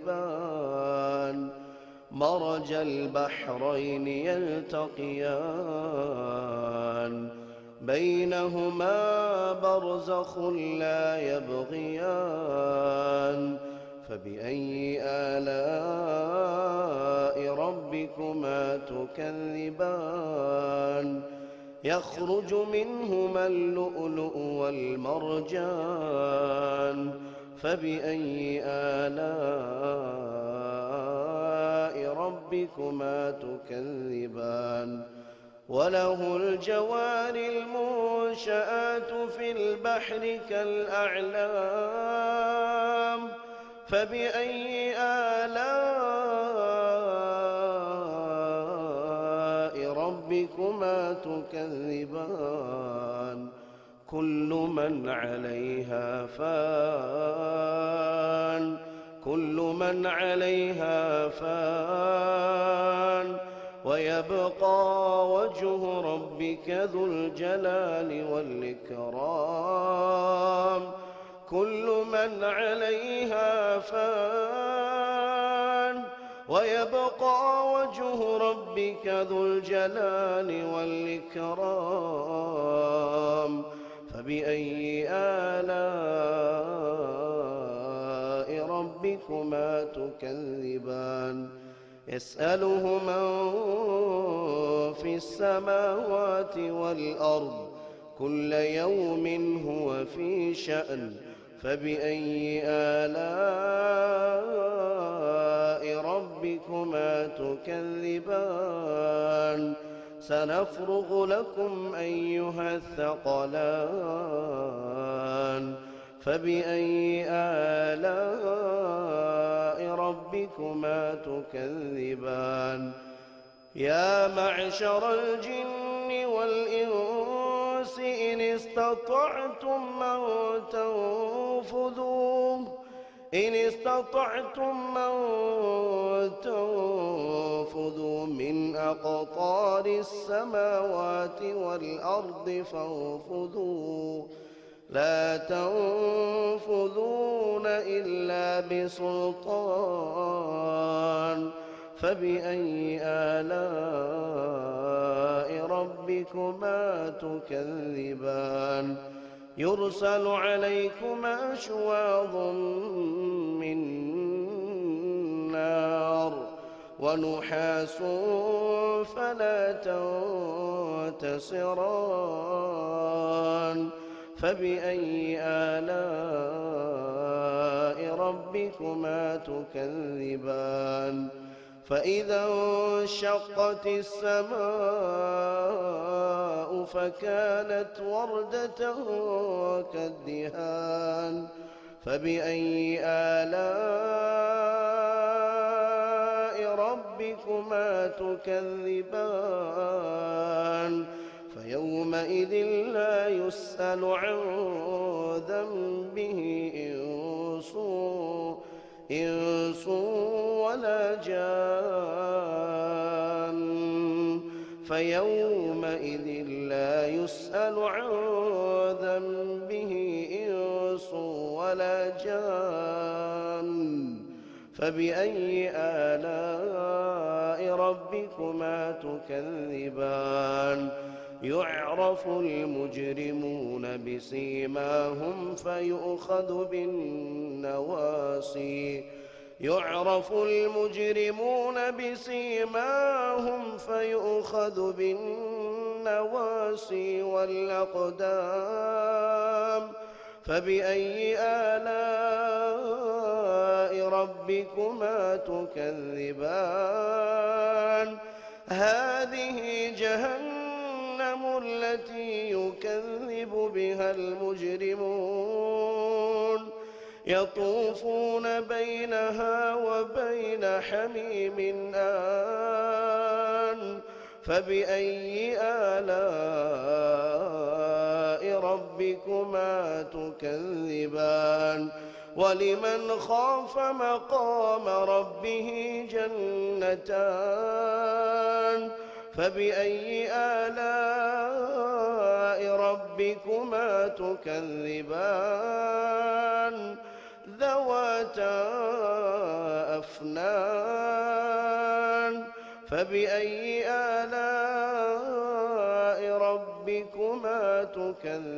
تكذبان مرج البحرين يلتقيان بينهما برزخ لا يبغيان فبأي آلاء ربكما تكذبان يخرج منهما اللؤلؤ والمرجان فبأي آلاء ربكما تكذبان وله الجوار المنشآت في البحر كالأعلام فبأي آلاء ربكما تكذبان كل من عليها فان كل من عليها فان ويبقى وجه ربك ذو الجلال والإكرام كل من عليها فان ويبقى وجه ربك ذو الجلال والإكرام فبأي آلاء ربكما تكذبان يسأله من في السماوات والأرض كل يوم هو في شأن فبأي آلاء ربكما تكذبان سنفرغ لكم أيها الثقلان فبأي آلاء ربكما تكذبان يا معشر الجن والإنس إن استطعتم أن تنفذوا من أقطار السماوات والأرض فانفذوا لا تنفذون إلا بسلطان فبأي آلاء ربكما تكذبان يرسل عليكما شواظ من نار ونحاس فلا تنتصران فبأي آلاء ربكما تكذبان فإذا انشقت السماء فكانت وردة كالدهان فبأي آلاء ربكما تكذبان فيومئذ لا يسأل عن ذنبه إنس ولا جان فيومئذ لا يسأل عن ذنبه إنس ولا جان فبأي آلاء ربكما تكذبان يعرف المجرمون بسيماهم فيؤخذ بالنواسي والأقدام فبأي آلاء ربكما تكذبان هذه جهنم التي يكذب بها المجرمون يطوفون بينها وبين حميم آن فبأي آلاء ربكما تكذبان ولمن خاف مقام ربه جنتان فبأي آلاء ربكما تكذبان ذواتا أفنان فبأي آلاء ربكما تكذبان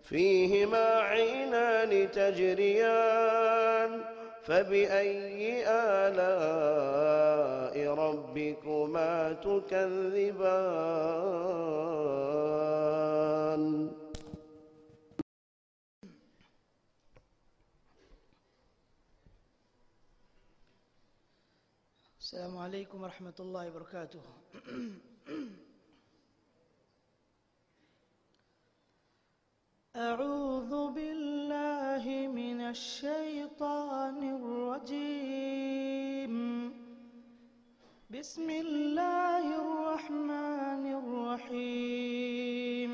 فيهما عينان تجريان فبأي آلاء ربكما تكذبان السلام عليكم ورحمة الله وبركاته أعوذ بالله من الشيطان الرجيم بسم الله الرحمن الرحيم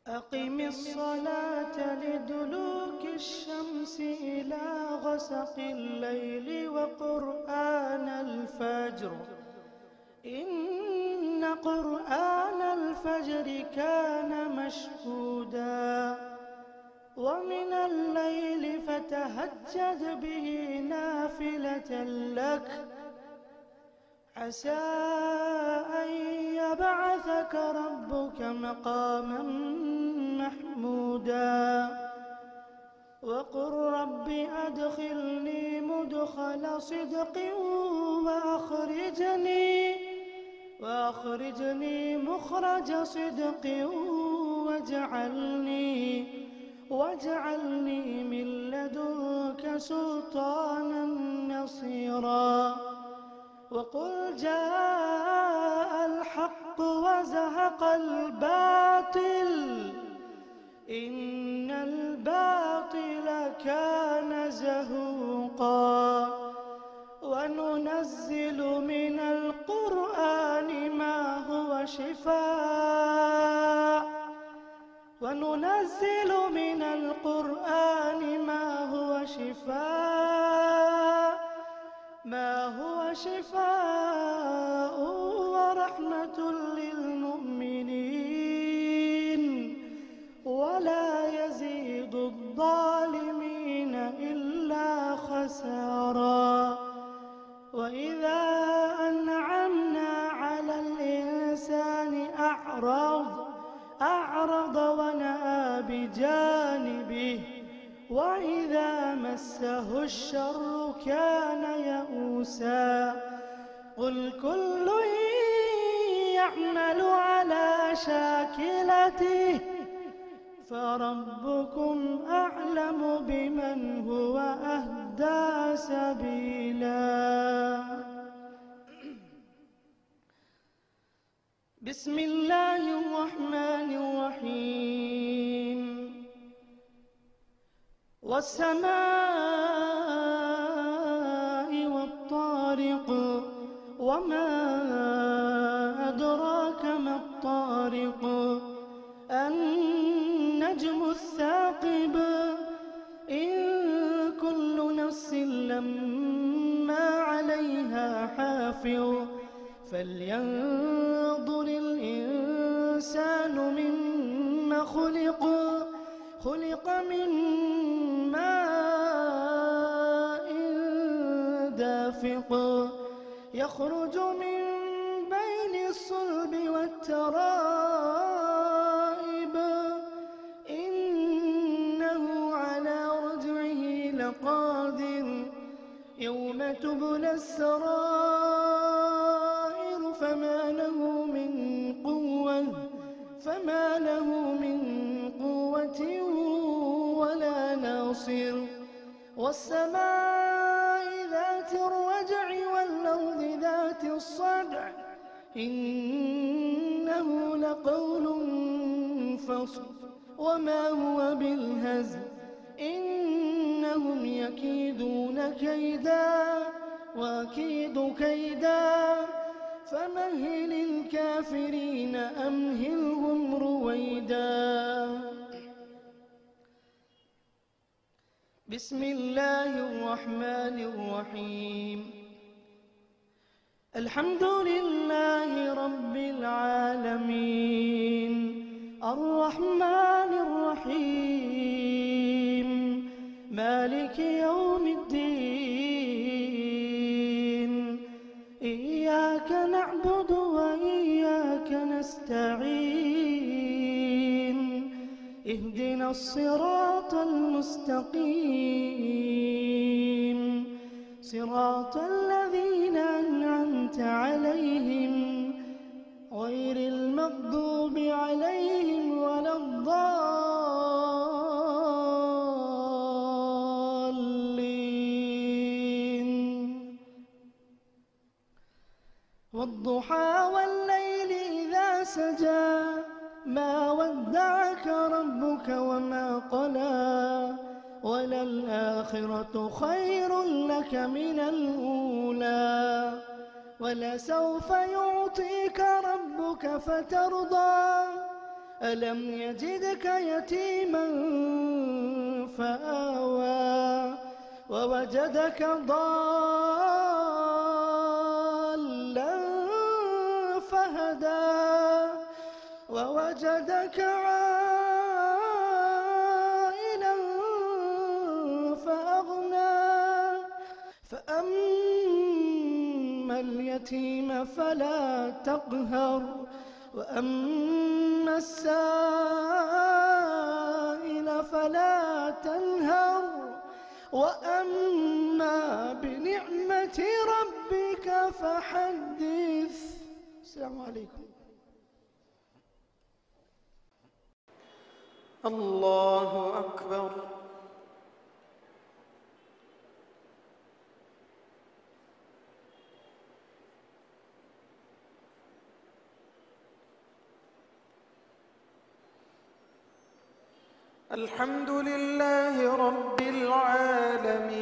أقم الصلاة لدلوك الشمس إلى غسق الليل وقرآن الفجر إن قرآن الفجر كان مشهودا ومن الليل فتهجد به نافلة لك عسى أن يبعثك ربك مقاما محمودا وقل رب أدخلني مدخل صدق وأخرجني مخرج صدق واجعلني من لدنك سلطانا نصيرا وقل جاء الحق وزهق الباطل إن الباطل كان زهوقا وننزل من القرآن ما هو شفاء وننزل من القرآن ما هو شفاء ورحمة للمؤمنين ولا يزيد الظالمين إلا خسارا وإذا أنعمنا على الإنسان أعرض ونأى بجانبه وإذا مسه الشر كان يئوسا قل كل يعمل على شاكلته فربكم أعلم بمن هو أهدى سبيلا بسم الله الرحمن الرحيم والسماء والطارق وما أدراك ما الطارق النجم الثاقب إن كل نفس لما عليها حافظ فلينظر الإنسان مما خلق من ماء دافق يخرج من بين الصلب والترائب إنه على رجعه لقادر يوم تبلى السرائر فما له من قوة ولا ناصر والسماء ذات الرجع والأرض ذات الصدع إنه لقول فصل وما هو بالهزل إنهم يكيدون كيدا وأكيد كيدا فمهل الكافرين أمهلهم رويدا بسم الله الرحمن الرحيم الحمد لله رب العالمين الرحمن الرحيم مالك يوم الدين إياك نعبد وإياك نستعين اهدنا الصراط المستقيم صراط الذين أنعمت عليهم غير المغضوب عليهم ولا الضالين والضحى والليل إذا سجى ما ودعك ربك وما قلى وللآخرة خير لك من الأولى ولسوف يعطيك ربك فترضى ألم يجدك يتيما فآوى ووجدك ضالا فهدى ووجدك عائلا فأغنى فأما اليتيم فلا تقهر وأما السائل فلا تنهر وأما بنعمة ربك فحدث. السلام عليكم. الله أكبر. الحمد لله رب العالمين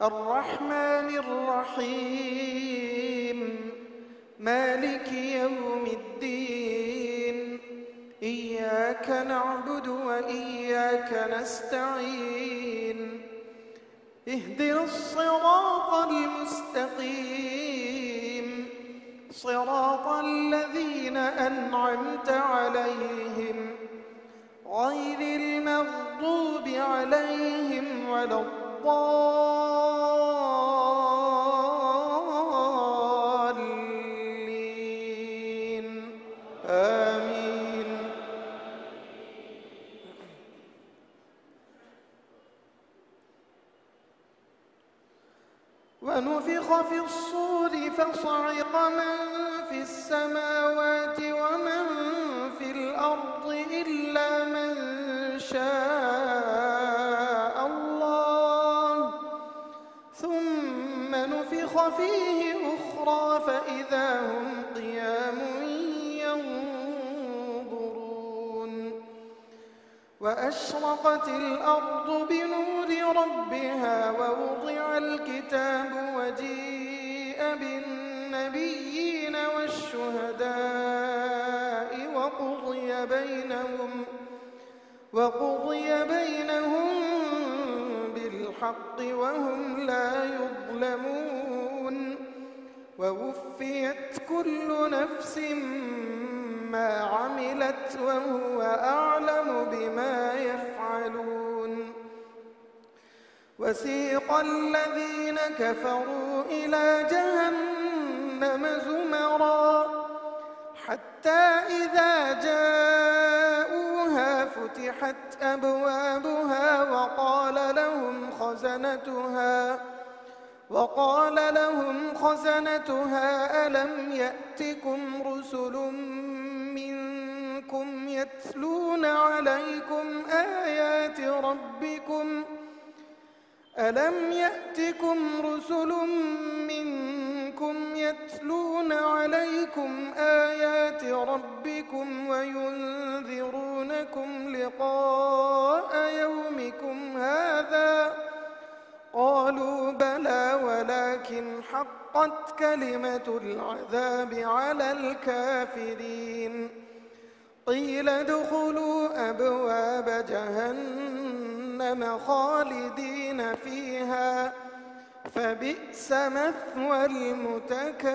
الرحمن الرحيم مالك يوم الدين إياك نعبد وإياك نستعين اهدنا الصراط المستقيم صراط الذين أنعمت عليهم غير المغضوب عليهم ولا الضالين آمين. ونفخ في الصور فصعق من في السماوات ومن في الأرض إلا من شاء الله ثم نفخ فيه أخرى فإذا هم قيام ينظرون وأشرقت الأرض بنور ربها ووضع الكتاب وجيء بالنبيين والشهداء وقضي بينهم بالحق وهم لا يظلمون ووفيت كل نفس ما عملت وهو أعلم بما يفعلون. وسيق الذين كفروا إلى جهنم زمرا حتى إذا جاءوها فتحت أبوابها وقال لهم خزنتها ألم يأتكم رسل منكم يتلون عليكم آيات ربكم وينذرونكم لقاء يومكم هذا قالوا بلى ولكن حقت كلمة العذاب على الكافرين. قيل ادخلوا أبواب جهنم خالدين فيها فبئس مثوى المتكبرين.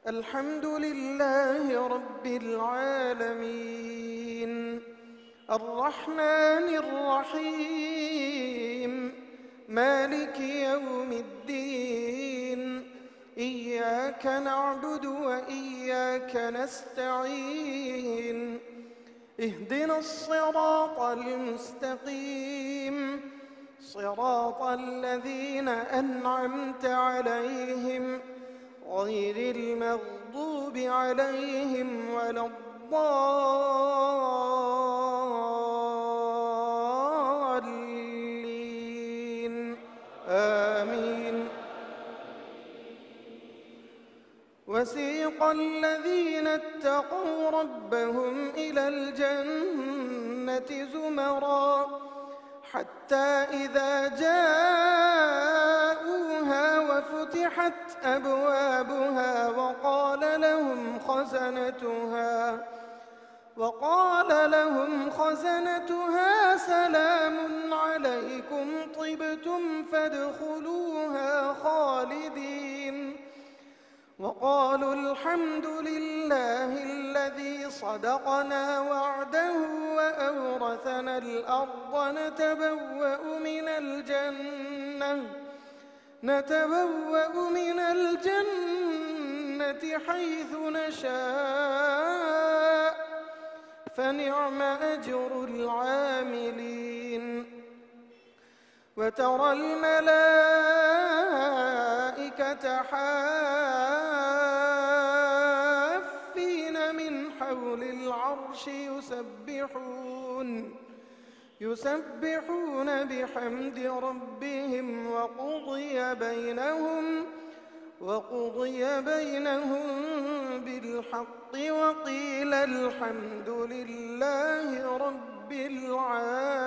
الحمد لله رب العالمين الرحمن الرحيم مالك يوم الدين إياك نعبد وإياك نستعين اهدنا الصراط المستقيم صراط الذين أنعمت عليهم غير المغضوب عليهم ولا الضالين آمين. وسيق الذين اتقوا ربهم إلى الجنة زمرا حتى إذا جاءوها وفتحت أبوابها وقال لهم خزنتها سلام عليكم طبتم فادخلوها خالدين. وقالوا الحمد لله الذي صدقنا وعده وأورثنا الأرض نتبوأ من الجنة حيث نشاء فنعم أجر العاملين. وترى الملائكة حافين من حول العرش يسبحون بحمد ربهم وقضي بينهم بالحق وقيل الحمد لله رب العالمين.